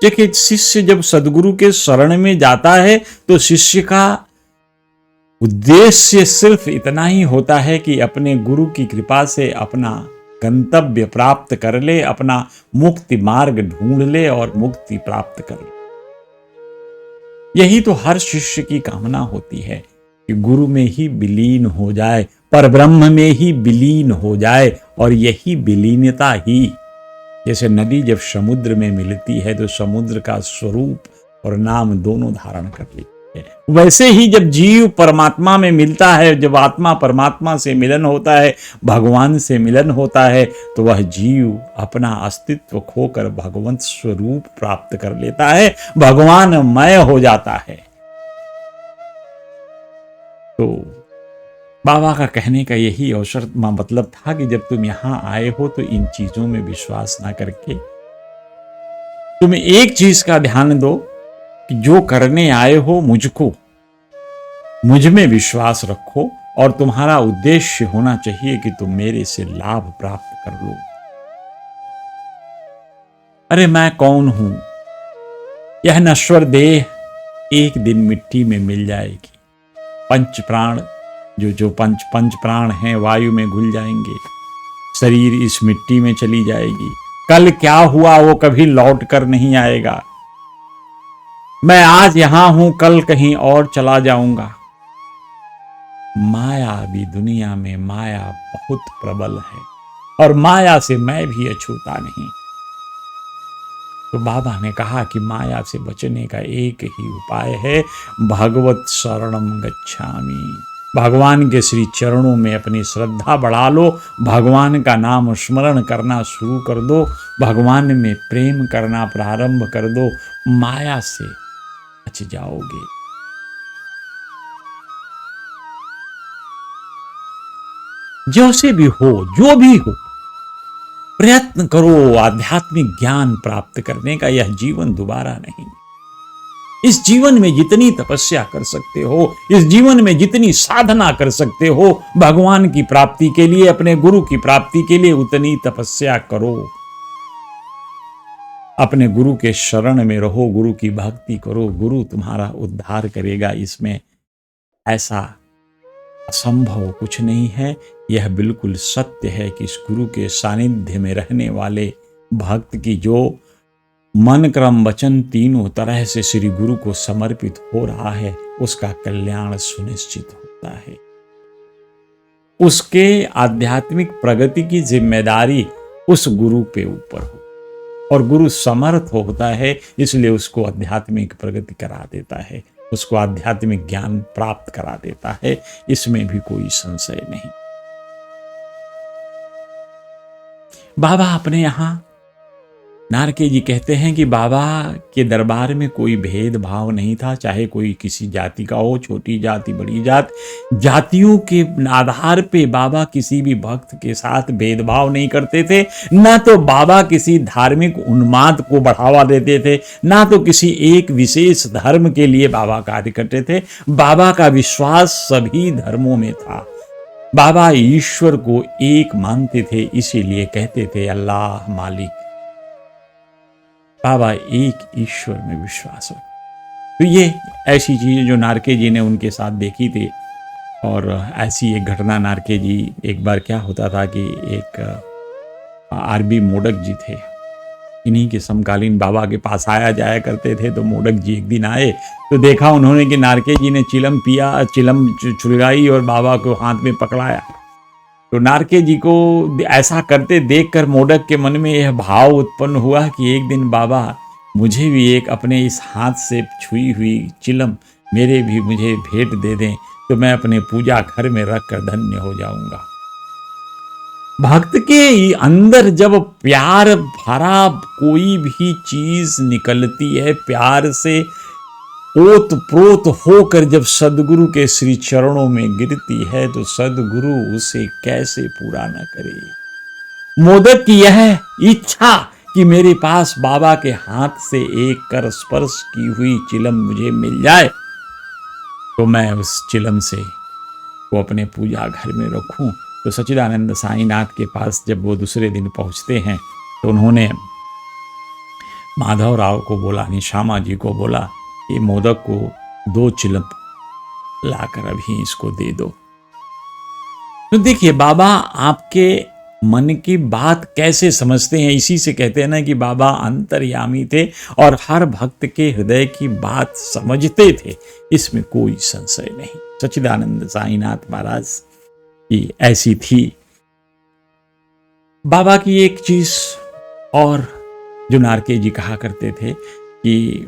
देखिए, शिष्य जब सदगुरु के शरण में जाता है तो शिष्य का उद्देश्य सिर्फ इतना ही होता है कि अपने गुरु की कृपा से अपना गंतव्य प्राप्त कर ले, अपना मुक्ति मार्ग ढूंढ ले और मुक्ति प्राप्त कर ले। यही तो हर शिष्य की कामना होती है कि गुरु में ही विलीन हो जाए, परब्रह्म में ही विलीन हो जाए। और यही विलीनता ही, जैसे नदी जब समुद्र में मिलती है तो समुद्र का स्वरूप और नाम दोनों धारण कर लेती है, वैसे ही जब जीव परमात्मा में मिलता है, जब आत्मा परमात्मा से मिलन होता है, भगवान से मिलन होता है, तो वह जीव अपना अस्तित्व खोकर भगवंत स्वरूप प्राप्त कर लेता है, भगवानमय हो जाता है। तो बाबा का कहने का यही अवसर मतलब था कि जब तुम यहां आए हो तो इन चीजों में विश्वास ना करके तुम एक चीज का ध्यान दो कि जो करने आए हो मुझ में विश्वास रखो, और तुम्हारा उद्देश्य होना चाहिए कि तुम मेरे से लाभ प्राप्त कर लो। अरे मैं कौन हूं? यह नश्वर देह एक दिन मिट्टी में मिल जाएगी। पंच प्राण जो पंच प्राण हैं वायु में घुल जाएंगे, शरीर इस मिट्टी में चली जाएगी। कल क्या हुआ वो कभी लौट कर नहीं आएगा। मैं आज यहां हूं, कल कहीं और चला जाऊंगा। माया भी दुनिया में माया बहुत प्रबल है, और माया से मैं भी अछूता नहीं। तो बाबा ने कहा कि माया से बचने का एक ही उपाय है, भगवत शरणम गच्छामि। भगवान के श्री चरणों में अपनी श्रद्धा बढ़ा लो, भगवान का नाम स्मरण करना शुरू कर दो, भगवान में प्रेम करना प्रारंभ कर दो, माया से बच जाओगे। जैसे भी हो, जो भी हो, प्रयत्न करो आध्यात्मिक ज्ञान प्राप्त करने का। यह जीवन दोबारा नहीं। इस जीवन में जितनी तपस्या कर सकते हो, इस जीवन में जितनी साधना कर सकते हो भगवान की प्राप्ति के लिए, अपने गुरु की प्राप्ति के लिए, उतनी तपस्या करो। अपने गुरु के शरण में रहो, गुरु की भक्ति करो, गुरु तुम्हारा उद्धार करेगा। इसमें ऐसा असंभव कुछ नहीं है। यह बिल्कुल सत्य है कि इस गुरु के सानिध्य में रहने वाले भक्त की जो मन क्रम वचन तीनों तरह से श्री गुरु को समर्पित हो रहा है, उसका कल्याण सुनिश्चित होता है। उसके आध्यात्मिक प्रगति की जिम्मेदारी उस गुरु पे ऊपर हो, और गुरु समर्थ होता है, इसलिए उसको आध्यात्मिक प्रगति करा देता है, उसको आध्यात्मिक ज्ञान प्राप्त करा देता है। इसमें भी कोई संशय नहीं। बाबा अपने यहां नारके जी कहते हैं कि बाबा के दरबार में कोई भेदभाव नहीं था, चाहे कोई किसी जाति का हो, छोटी जाति बड़ी जात, जातियों के आधार पे बाबा किसी भी भक्त के साथ भेदभाव नहीं करते थे। ना तो बाबा किसी धार्मिक उन्माद को बढ़ावा देते थे, ना तो किसी एक विशेष धर्म के लिए बाबा कार्य करते थे। बाबा का विश्वास सभी धर्मों में था। बाबा ईश्वर को एक मानते थे, इसीलिए कहते थे अल्लाह मालिक। बाबा एक ईश्वर में विश्वास हो। तो ये ऐसी चीजें जो नारके जी ने उनके साथ देखी थी। और ऐसी एक घटना, नारके जी, एक बार क्या होता था कि एक आरबी मोडक जी थे, इन्हीं के समकालीन बाबा के पास आया जाया करते थे। तो मोडक जी एक दिन आए तो देखा उन्होंने कि नारके जी ने चिलम पिया, चिलम चुलगाई और बाबा को हाथ में पकड़ाया। तो नारके जी को ऐसा करते देखकर मोडक के मन में यह भाव उत्पन्न हुआ कि एक दिन बाबा मुझे भी एक अपने इस हाथ से छुई हुई चिलम मुझे भेंट दे दें, तो मैं अपने पूजा घर में रखकर धन्य हो जाऊंगा। भक्त के अंदर जब प्यार भरा कोई भी चीज निकलती है, प्यार से ओत प्रोत होकर जब सदगुरु के श्री चरणों में गिरती है, तो सदगुरु उसे कैसे पूरा न करे। मोदक की यह इच्छा कि मेरे पास बाबा के हाथ से एक कर स्पर्श की हुई चिलम मुझे मिल जाए, तो मैं उस चिलम से को अपने पूजा घर में रखूं, तो सच्चिदानंद साईनाथ के पास जब वो दूसरे दिन पहुंचते हैं तो उन्होंने माधवराव को बोला, श्यामा जी को बोला, ये मोदक को 2 चिलम लाकर अभी इसको दे दो। तो देखिए बाबा आपके मन की बात कैसे समझते हैं, इसी से कहते हैं ना कि बाबा अंतर्यामी थे और हर भक्त के हृदय की बात समझते थे, इसमें कोई संशय नहीं। सच्चिदानंद साईनाथ महाराज की ऐसी थी। बाबा की एक चीज और जो नारके जी कहा करते थे कि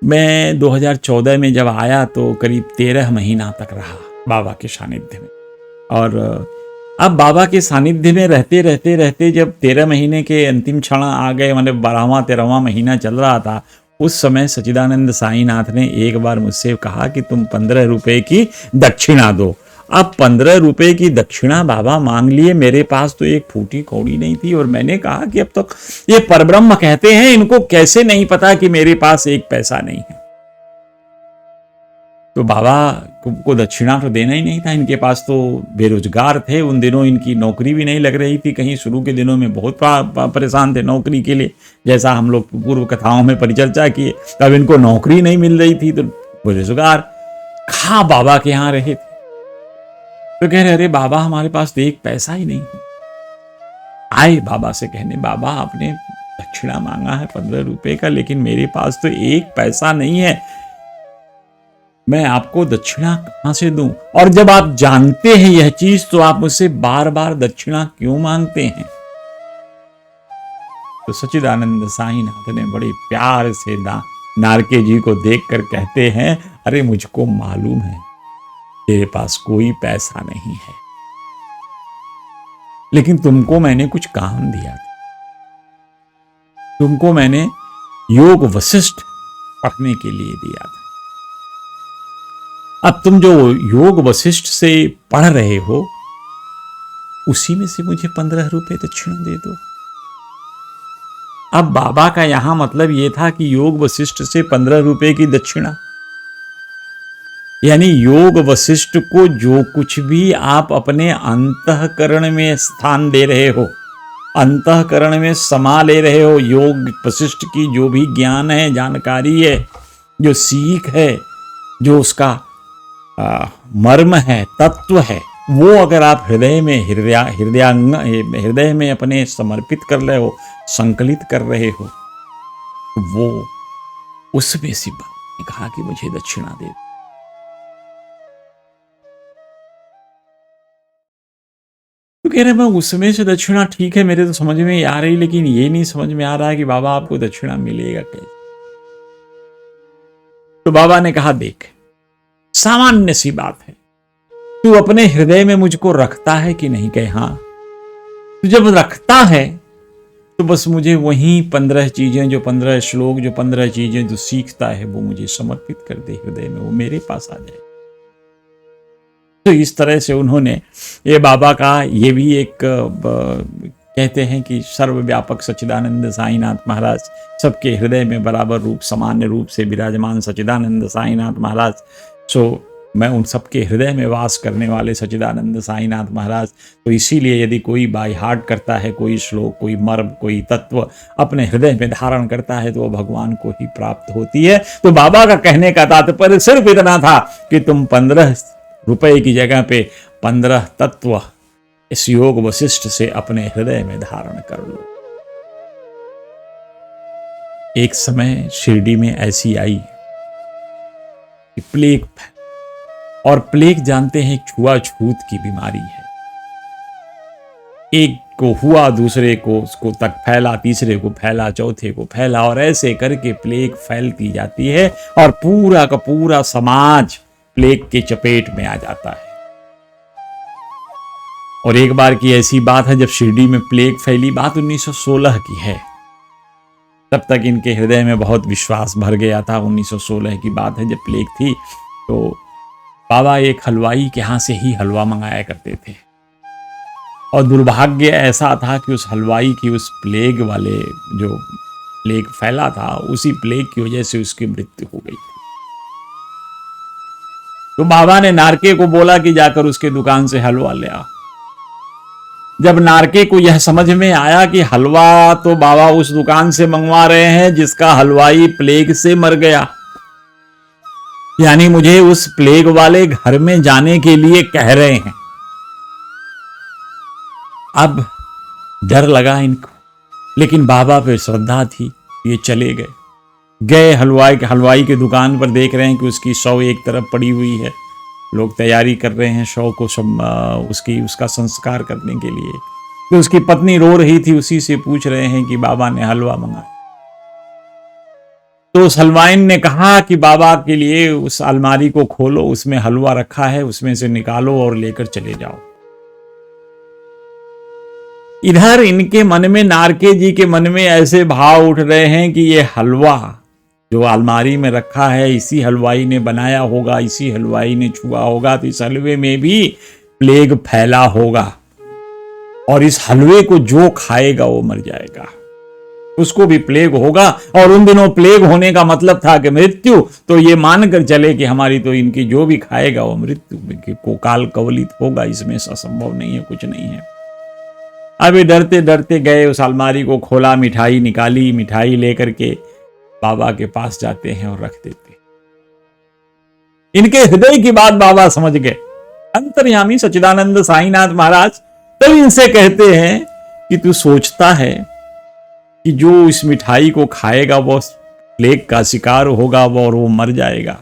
मैं 2014 में जब आया तो करीब 13 महीना तक रहा बाबा के सानिध्य में, और अब बाबा के सानिध्य में रहते रहते रहते जब 13 महीने के अंतिम क्षण आ गए, मतलब 12वां 13वां महीना चल रहा था, उस समय सच्चिदानंद साईनाथ ने एक बार मुझसे कहा कि तुम 15 रुपए की दक्षिणा दो। अब 15 रुपए की दक्षिणा बाबा मांग लिए, मेरे पास तो एक फूटी कौड़ी नहीं थी, और मैंने कहा कि अब तो ये परब्रह्म कहते हैं, इनको कैसे नहीं पता कि मेरे पास एक पैसा नहीं है। तो बाबा को दक्षिणा तो देना ही नहीं था, इनके पास तो बेरोजगार थे, उन दिनों इनकी नौकरी भी नहीं लग रही थी कहीं, शुरू के दिनों में बहुत परेशान थे नौकरी के लिए, जैसा हम लोग पूर्व कथाओं में परिचर्चा किए। तब इनको नौकरी नहीं मिल रही थी तो बेरोजगार खा बाबा के यहाँ रहे थे। तो कह रहे अरे बाबा हमारे पास तो एक पैसा ही नहीं है। आए बाबा से कहने, बाबा आपने दक्षिणा मांगा है 15 रुपए का, लेकिन मेरे पास तो एक पैसा नहीं है, मैं आपको दक्षिणा कहां से दूं? और जब आप जानते हैं यह चीज तो आप मुझसे बार बार दक्षिणा क्यों मांगते हैं? तो सच्चिदानंद साईनाथ ने बड़े प्यार से नारके जी को देखकर कहते हैं, अरे मुझको मालूम है तेरे पास कोई पैसा नहीं है, लेकिन तुमको मैंने कुछ काम दिया था, तुमको मैंने योग वशिष्ठ पढ़ने के लिए दिया था। अब तुम जो योग वशिष्ठ से पढ़ रहे हो उसी में से मुझे 15 रुपए दक्षिणा दे दो। अब बाबा का यहां मतलब यह था कि योग वशिष्ठ से 15 रुपए की दक्षिणा, यानी योग वशिष्ठ को जो कुछ भी आप अपने अंतःकरण में स्थान दे रहे हो, अंतःकरण में समा ले रहे हो, योग वशिष्ठ की जो भी ज्ञान है, जानकारी है, जो सीख है, जो उसका मर्म है, तत्व है, वो अगर आप हृदय में अपने समर्पित कर रहे हो, संकलित कर रहे हो, वो उसमें से बाबा ने कहा कि मुझे दक्षिणा दे। तो कह रहे मैं उसमें से दक्षिणा ठीक है, मेरे तो समझ में आ रही, लेकिन ये नहीं समझ में आ रहा है कि बाबा आपको दक्षिणा मिलेगा कैसे? तो बाबा ने कहा देख, सामान्य सी बात है, तू अपने हृदय में मुझको रखता है कि नहीं? कहे हाँ। तू जब रखता है तो बस मुझे वही 15 चीजें, जो 15 श्लोक, जो 15 चीजें जो सीखता है वो मुझे समर्पित कर दे हृदय में, वो मेरे पास आ जाए। तो इस तरह से उन्होंने ये बाबा का ये भी एक कहते हैं कि सर्वव्यापक सच्चिदानंद साईनाथ महाराज, सबके हृदय में बराबर रूप सामान्य रूप से विराजमान सच्चिदानंद साईनाथ महाराज। सो मैं उन सबके हृदय में वास करने वाले सच्चिदानंद साईनाथ महाराज। तो इसीलिए यदि कोई बाय हार्ट करता है, कोई श्लोक, कोई मर्म, कोई तत्व अपने हृदय में धारण करता है तो वो भगवान को ही प्राप्त होती है। तो बाबा का कहने का तात्पर्य सिर्फ इतना था कि तुम 15 रुपए की जगह पे 15 तत्व इस योग वशिष्ठ से अपने हृदय में धारण कर लो। एक समय शिरडी में ऐसी आई कि प्लेग, और प्लेग जानते हैं छुआछूत की बीमारी है। एक को हुआ, दूसरे को उसको तक फैला, तीसरे को फैला, चौथे को फैला, और ऐसे करके प्लेग फैलती जाती है और पूरा का पूरा समाज प्लेग के चपेट में आ जाता है। और एक बार की ऐसी बात है जब शिरडी में प्लेग फैली, बात 1916 की है। तब तक इनके हृदय में बहुत विश्वास भर गया था। 1916 की बात है जब प्लेग थी, तो बाबा एक हलवाई के यहाँ से ही हलवा मंगाया करते थे, और दुर्भाग्य ऐसा था कि उस हलवाई की उस प्लेग वाले जो प्लेग फैला था, उसी प्लेग की वजह से उसकी मृत्यु हो गई थी। तो बाबा ने नारके को बोला कि जाकर उसके दुकान से हलवा ले आ। जब नारके को यह समझ में आया कि हलवा तो बाबा उस दुकान से मंगवा रहे हैं जिसका हलवाई प्लेग से मर गया, यानी मुझे उस प्लेग वाले घर में जाने के लिए कह रहे हैं। अब डर लगा इनको, लेकिन बाबा पे श्रद्धा थी, ये चले गए हलवाई की दुकान पर। देख रहे हैं कि उसकी शव एक तरफ पड़ी हुई है, लोग तैयारी कर रहे हैं शव को उसका संस्कार करने के लिए। तो उसकी पत्नी रो रही थी, उसी से पूछ रहे हैं कि बाबा ने हलवा मंगाया। तो उस हलवाइन ने कहा कि बाबा के लिए उस अलमारी को खोलो, उसमें हलवा रखा है, उसमें से निकालो और लेकर चले जाओ। इधर इनके मन में, नारके जी के मन में ऐसे भाव उठ रहे हैं कि ये हलवा जो अलमारी में रखा है इसी हलवाई ने बनाया होगा, इसी हलवाई ने छुआ होगा, तो इस हलवे में भी प्लेग फैला होगा और इस हलवे को जो खाएगा वो मर जाएगा, उसको भी प्लेग होगा। और उन दिनों प्लेग होने का मतलब था कि मृत्यु। तो ये मानकर चले कि हमारी तो इनकी जो भी खाएगा वो मृत्यु को काल कवलित होगा, इसमें असंभव नहीं है, कुछ नहीं है। अभी डरते डरते गए, उस अलमारी को खोला, मिठाई निकाली, मिठाई लेकर के बाबा के पास जाते हैं और रख देते। इनके हृदय की बात बाबा समझ गए। अंतर्यामी सच्चिदानंद साईनाथ महाराज तब इनसे कहते हैं कि तू सोचता है कि जो इस मिठाई को खाएगा वो प्लेग का शिकार होगा और वो मर जाएगा।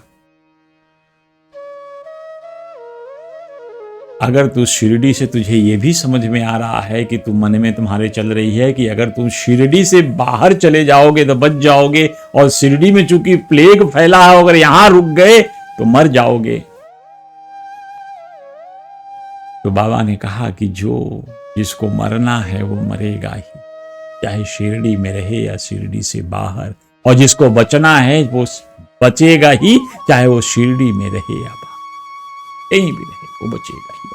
अगर तू शिरडी से, तुझे ये भी समझ में आ रहा है कि तू मन में तुम्हारे चल रही है कि अगर तुम शिरडी से बाहर चले जाओगे तो बच जाओगे, और शिरडी में चूंकि प्लेग फैला है, अगर यहां रुक गए तो मर जाओगे। तो बाबा ने कहा कि जिसको मरना है वो मरेगा ही, चाहे शिरडी में रहे या शिरडी से बाहर, और जिसको बचना है वो बचेगा ही, चाहे वो शिरडी में रहे या बाहर, कहीं भी रहे वो बचेगा ही।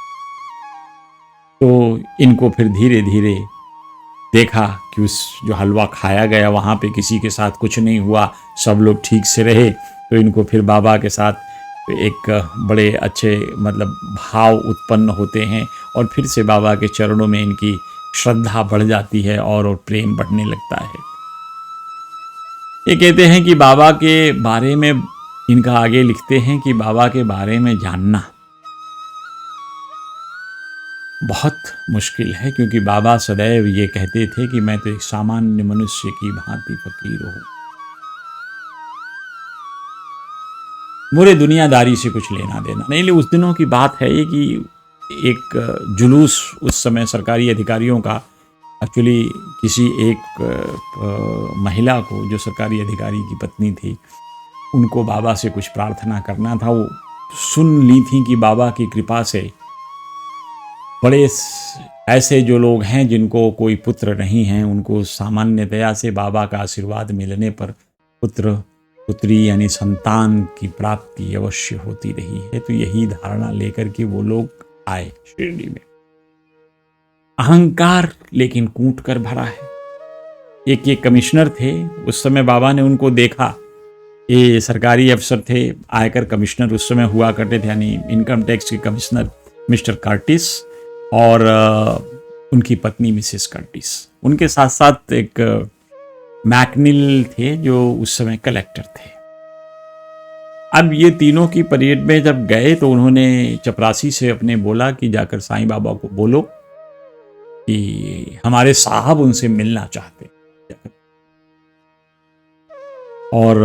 तो इनको फिर धीरे धीरे देखा कि उस जो हलवा खाया गया वहां पे किसी के साथ कुछ नहीं हुआ, सब लोग ठीक से रहे। तो इनको फिर बाबा के साथ एक बड़े अच्छे भाव उत्पन्न होते हैं, और फिर से बाबा के चरणों में इनकी श्रद्धा बढ़ जाती है और प्रेम बढ़ने लगता है। ये कहते हैं कि बाबा के बारे में, इनका आगे लिखते हैं कि बाबा के बारे में जानना बहुत मुश्किल है, क्योंकि बाबा सदैव ये कहते थे कि मैं तो एक सामान्य मनुष्य की भांति फकीर हूं, मुझे दुनियादारी से कुछ लेना देना नहीं। ले उस दिनों की बात है ये कि एक जुलूस उस समय सरकारी अधिकारियों का, एक्चुअली किसी एक महिला को जो सरकारी अधिकारी की पत्नी थी, उनको बाबा से कुछ प्रार्थना करना था। वो सुन ली थी कि बाबा की कृपा से बड़े ऐसे जो लोग हैं जिनको कोई पुत्र नहीं है, उनको सामान्यतया से बाबा का आशीर्वाद मिलने पर पुत्र पुत्री यानी संतान की प्राप्ति अवश्य होती रही है। तो यही धारणा लेकर के वो लोग आए शिरडी में। अहंकार लेकिन कूट कर भरा है। एक कमिश्नर थे, उस समय बाबा ने उनको देखा। ये सरकारी अफसर थे, आयकर कमिश्नर उस समय हुआ करते थे, यानी इनकम टैक्स के कमिश्नर मिस्टर कार्टिस, और उनकी पत्नी मिसेस कर्टिस। उनके साथ साथ एक मैकनिल थे जो उस समय कलेक्टर थे। अब ये तीनों की परेड में जब गए तो उन्होंने चपरासी से अपने बोला कि जाकर साईं बाबा को बोलो कि हमारे साहब उनसे मिलना चाहते। और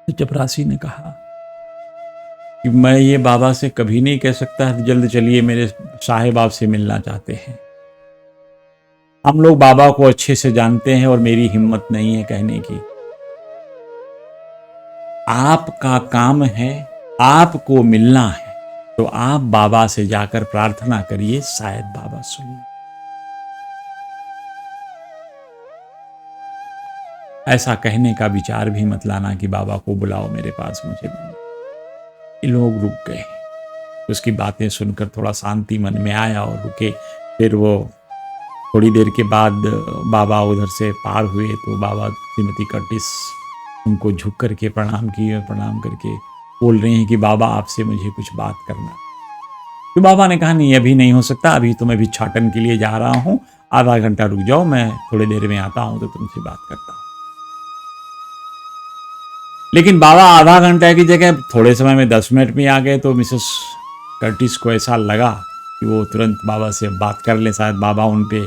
चपरासी ने कहा कि मैं ये बाबा से कभी नहीं कह सकता, जल्द चलिए, मेरे साहिब आपसे मिलना चाहते हैं। हम लोग बाबा को अच्छे से जानते हैं और मेरी हिम्मत नहीं है कहने की। आपका काम है, आपको मिलना है, तो आप बाबा से जाकर प्रार्थना करिए, शायद बाबा सुन लें। ऐसा कहने का विचार भी मत लाना कि बाबा को बुलाओ मेरे पास, मुझे मिलना। लोग रुक गए। उसकी बातें सुनकर थोड़ा शांति मन में आया और रुके। फिर वो थोड़ी देर के बाद बाबा उधर से पार हुए तो बाबा श्रीमती कर्टिस उनको झुक करके प्रणाम किए, और प्रणाम करके बोल रहे हैं कि बाबा आपसे मुझे कुछ बात करना। तो बाबा ने कहा नहीं अभी नहीं हो सकता, अभी तो मैं भिक्षाटन के लिए जा रहा हूँ, आधा घंटा रुक जाओ, मैं थोड़ी देर में आता हूँ तो तुमसे बात करता हूँ। लेकिन बाबा आधा घंटा की जगह थोड़े समय में 10 मिनट में आ गए। तो मिसेस कर्टिस को ऐसा लगा कि वो तुरंत बाबा से बात कर ले, शायद बाबा उन पे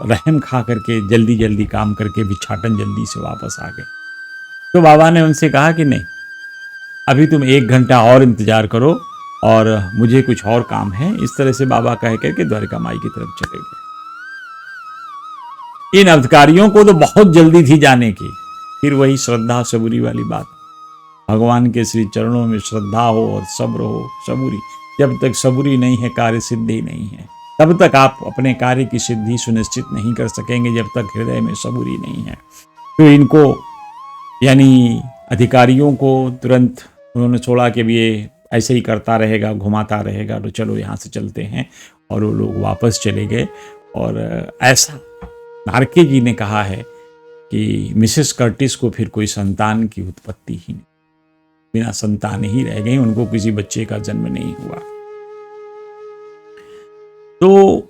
रहम खा करके जल्दी जल्दी काम करके भिक्षाटन जल्दी से वापस आ गए। तो बाबा ने उनसे कहा कि नहीं, अभी तुम 1 घंटा और इंतजार करो और मुझे कुछ और काम है। इस तरह से बाबा कह करके द्वारिका माई की तरफ चले गए। इन अधिकारियों को तो बहुत जल्दी थी जाने की। फिर वही श्रद्धा सबूरी वाली बात, भगवान के श्री चरणों में श्रद्धा हो और सब्र हो, सबूरी। जब तक सबूरी नहीं है कार्य सिद्धि नहीं है, तब तक आप अपने कार्य की सिद्धि सुनिश्चित नहीं कर सकेंगे जब तक हृदय में सबूरी नहीं है। तो इनको यानी अधिकारियों को तुरंत उन्होंने छोड़ा कि ये ऐसे ही करता रहेगा, घुमाता रहेगा, तो चलो यहाँ से चलते हैं। और वो लोग वापस चले गए। और ऐसा नारके जी ने कहा है कि मिसेस कर्टिस को फिर कोई संतान की उत्पत्ति ही नहीं, बिना संतान ही रह गई, उनको किसी बच्चे का जन्म नहीं हुआ। तो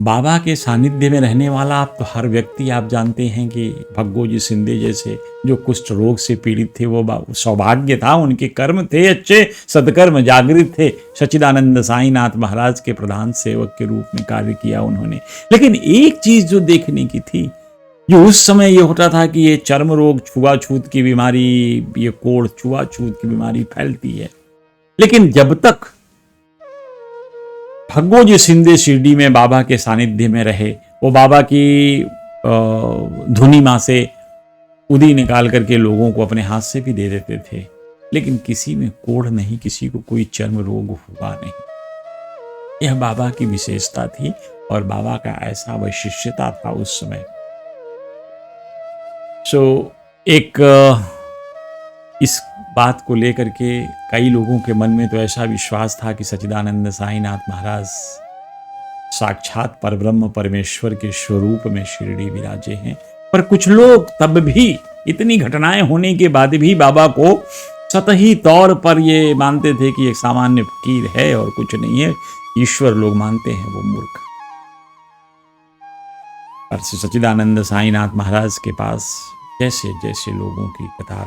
बाबा के सानिध्य में रहने वाला आप तो हर व्यक्ति आप जानते हैं कि भग्गो जी सिंधे जैसे जो कुष्ठ रोग से पीड़ित थे, वो सौभाग्य था, उनके कर्म थे अच्छे, सदकर्म जागृत थे। सच्चिदानंद साईनाथ महाराज के प्रधान सेवक के रूप में कार्य किया उन्होंने। लेकिन एक चीज जो देखने की थी, जो उस समय ये होता था कि ये चर्म रोग, छुआछूत की बीमारी, ये कोढ़ छुआछूत की बीमारी फैलती है। लेकिन जब तक भग्गो जी सिंधे शिरडी में बाबा के सानिध्य में रहे, वो बाबा की धुनी मां से उदी निकाल करके लोगों को अपने हाथ से भी दे देते थे, लेकिन किसी में कोढ़ नहीं, किसी को कोई चर्म रोग हुआ नहीं। यह बाबा की विशेषता थी और बाबा का ऐसा वैशिष्ट्यता था उस समय। एक इस बात को लेकर के कई लोगों के मन में तो ऐसा विश्वास था कि सच्चिदानंद साईनाथ महाराज साक्षात परब्रह्म परमेश्वर के स्वरूप में शिरडी विराजे हैं। पर कुछ लोग तब भी, इतनी घटनाएं होने के बाद भी बाबा को सतही तौर पर ये मानते थे कि एक सामान्य फकीर है और कुछ नहीं है, ईश्वर लोग मानते हैं, वो मूर्ख। पर सच्चिदानंद साईनाथ महाराज के पास जैसे जैसे लोगों की कतार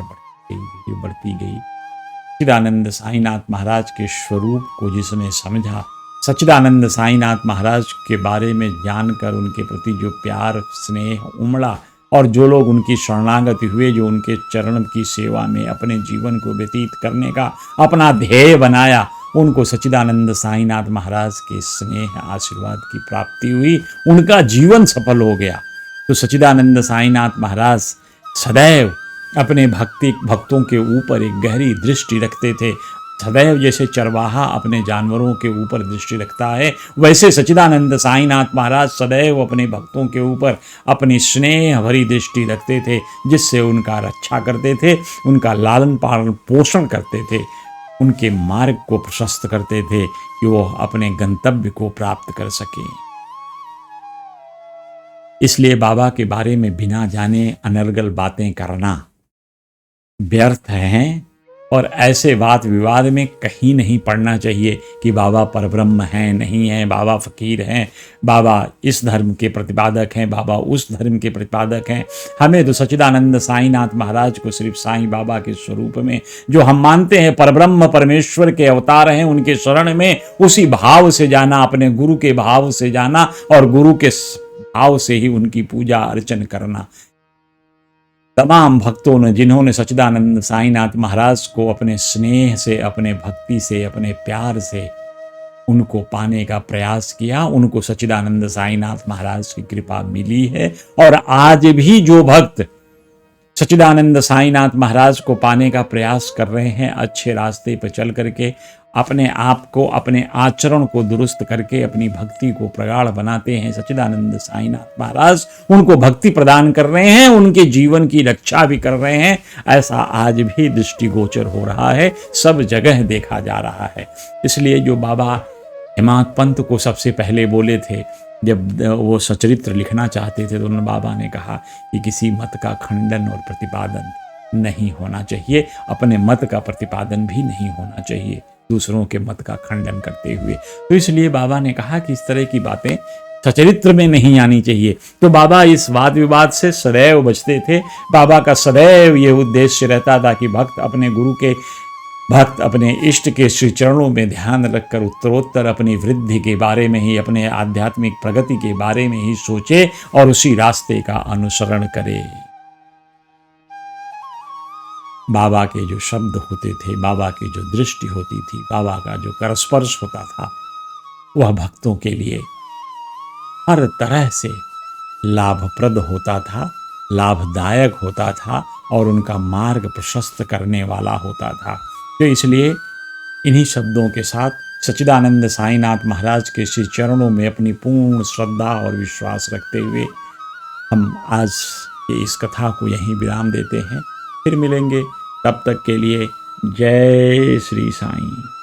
बढ़ती गई, सच्चिदानंद साईनाथ महाराज के स्वरूप को जिसने समझा, सच्चिदानंद साईनाथ महाराज के बारे में जानकर उनके प्रति जो प्यार स्नेह उमड़ा, और जो लोग उनकी शरणागति हुए, जो उनके चरण की सेवा में अपने जीवन को व्यतीत करने का अपना ध्येय बनाया, उनको सच्चिदानंद साईनाथ महाराज के स्नेह आशीर्वाद की प्राप्ति हुई, उनका जीवन सफल हो गया। तो सच्चिदानंद साईनाथ महाराज सदैव अपने भक्तों के ऊपर एक गहरी दृष्टि रखते थे। सदैव जैसे चरवाहा अपने जानवरों के ऊपर दृष्टि रखता है, वैसे सच्चिदानंद साईनाथ महाराज सदैव अपने भक्तों के ऊपर अपनी स्नेह भरी दृष्टि रखते थे, जिससे उनका रक्षा करते थे, उनका लालन पालन पोषण करते थे, उनके मार्ग को प्रशस्त करते थे कि वो अपने गंतव्य को प्राप्त कर सके। इसलिए बाबा के बारे में बिना जाने अनर्गल बातें करना व्यर्थ हैं, और ऐसे वाद विवाद में कहीं नहीं पड़ना चाहिए कि बाबा परब्रह्म हैं, नहीं हैं, बाबा फकीर हैं, बाबा इस धर्म के प्रतिपादक हैं, बाबा उस धर्म के प्रतिपादक हैं। हमें तो सच्चिदानंद साईनाथ महाराज को सिर्फ साईं बाबा के स्वरूप में, जो हम मानते हैं परब्रह्म परमेश्वर के अवतार हैं, उनके शरण में उसी भाव से जाना, अपने गुरु के भाव से जाना और गुरु के भाव से ही उनकी पूजा अर्चन करना। तमाम भक्तों ने, जिन्होंने सच्चिदानंद साईनाथ महाराज को अपने स्नेह से, अपने भक्ति से, अपने प्यार से उनको पाने का प्रयास किया, उनको सच्चिदानंद साईनाथ महाराज की कृपा मिली है। और आज भी जो भक्त सच्चिदानंद साईनाथ महाराज को पाने का प्रयास कर रहे हैं, अच्छे रास्ते पर चल करके अपने आप को, अपने आचरण को दुरुस्त करके अपनी भक्ति को प्रगाढ़ बनाते हैं, सच्चिदानंद साईनाथ महाराज उनको भक्ति प्रदान कर रहे हैं, उनके जीवन की रक्षा भी कर रहे हैं। ऐसा आज भी दृष्टिगोचर हो रहा है, सब जगह देखा जा रहा है। इसलिए जो बाबा हेमांत पंत को सबसे पहले बोले थे, जब वो सचरित्र लिखना चाहते थे, तो उन बाबा ने कहा कि किसी मत का खंडन और प्रतिपादन नहीं होना चाहिए, अपने मत का प्रतिपादन भी नहीं होना चाहिए। दूसरों के मत का खंडन करते हुए। तो इसलिए बाबा ने कहा कि इस तरह की बातें सचरित्र में नहीं आनी चाहिए। तो बाबा इस वाद विवाद से सदैव बचते थे। बाबा का सदैव ये उद्देश्य रहता था कि भक्त अपने इष्ट के श्री चरणों में ध्यान रखकर उत्तरोत्तर अपनी वृद्धि के बारे में ही, अपने आध्यात्मिक प्रगति के बारे में ही सोचे और उसी रास्ते का अनुसरण करे। बाबा के जो शब्द होते थे, बाबा की जो दृष्टि होती थी, बाबा का जो करस्पर्श होता था, वह भक्तों के लिए हर तरह से लाभप्रद होता था, लाभदायक होता था और उनका मार्ग प्रशस्त करने वाला होता था। तो इसलिए इन्हीं शब्दों के साथ सच्चिदानंद साईनाथ महाराज के श्री चरणों में अपनी पूर्ण श्रद्धा और विश्वास रखते हुए हम आज की इस कथा को यहीं विराम देते हैं। फिर मिलेंगे, तब तक के लिए जय श्री साईं।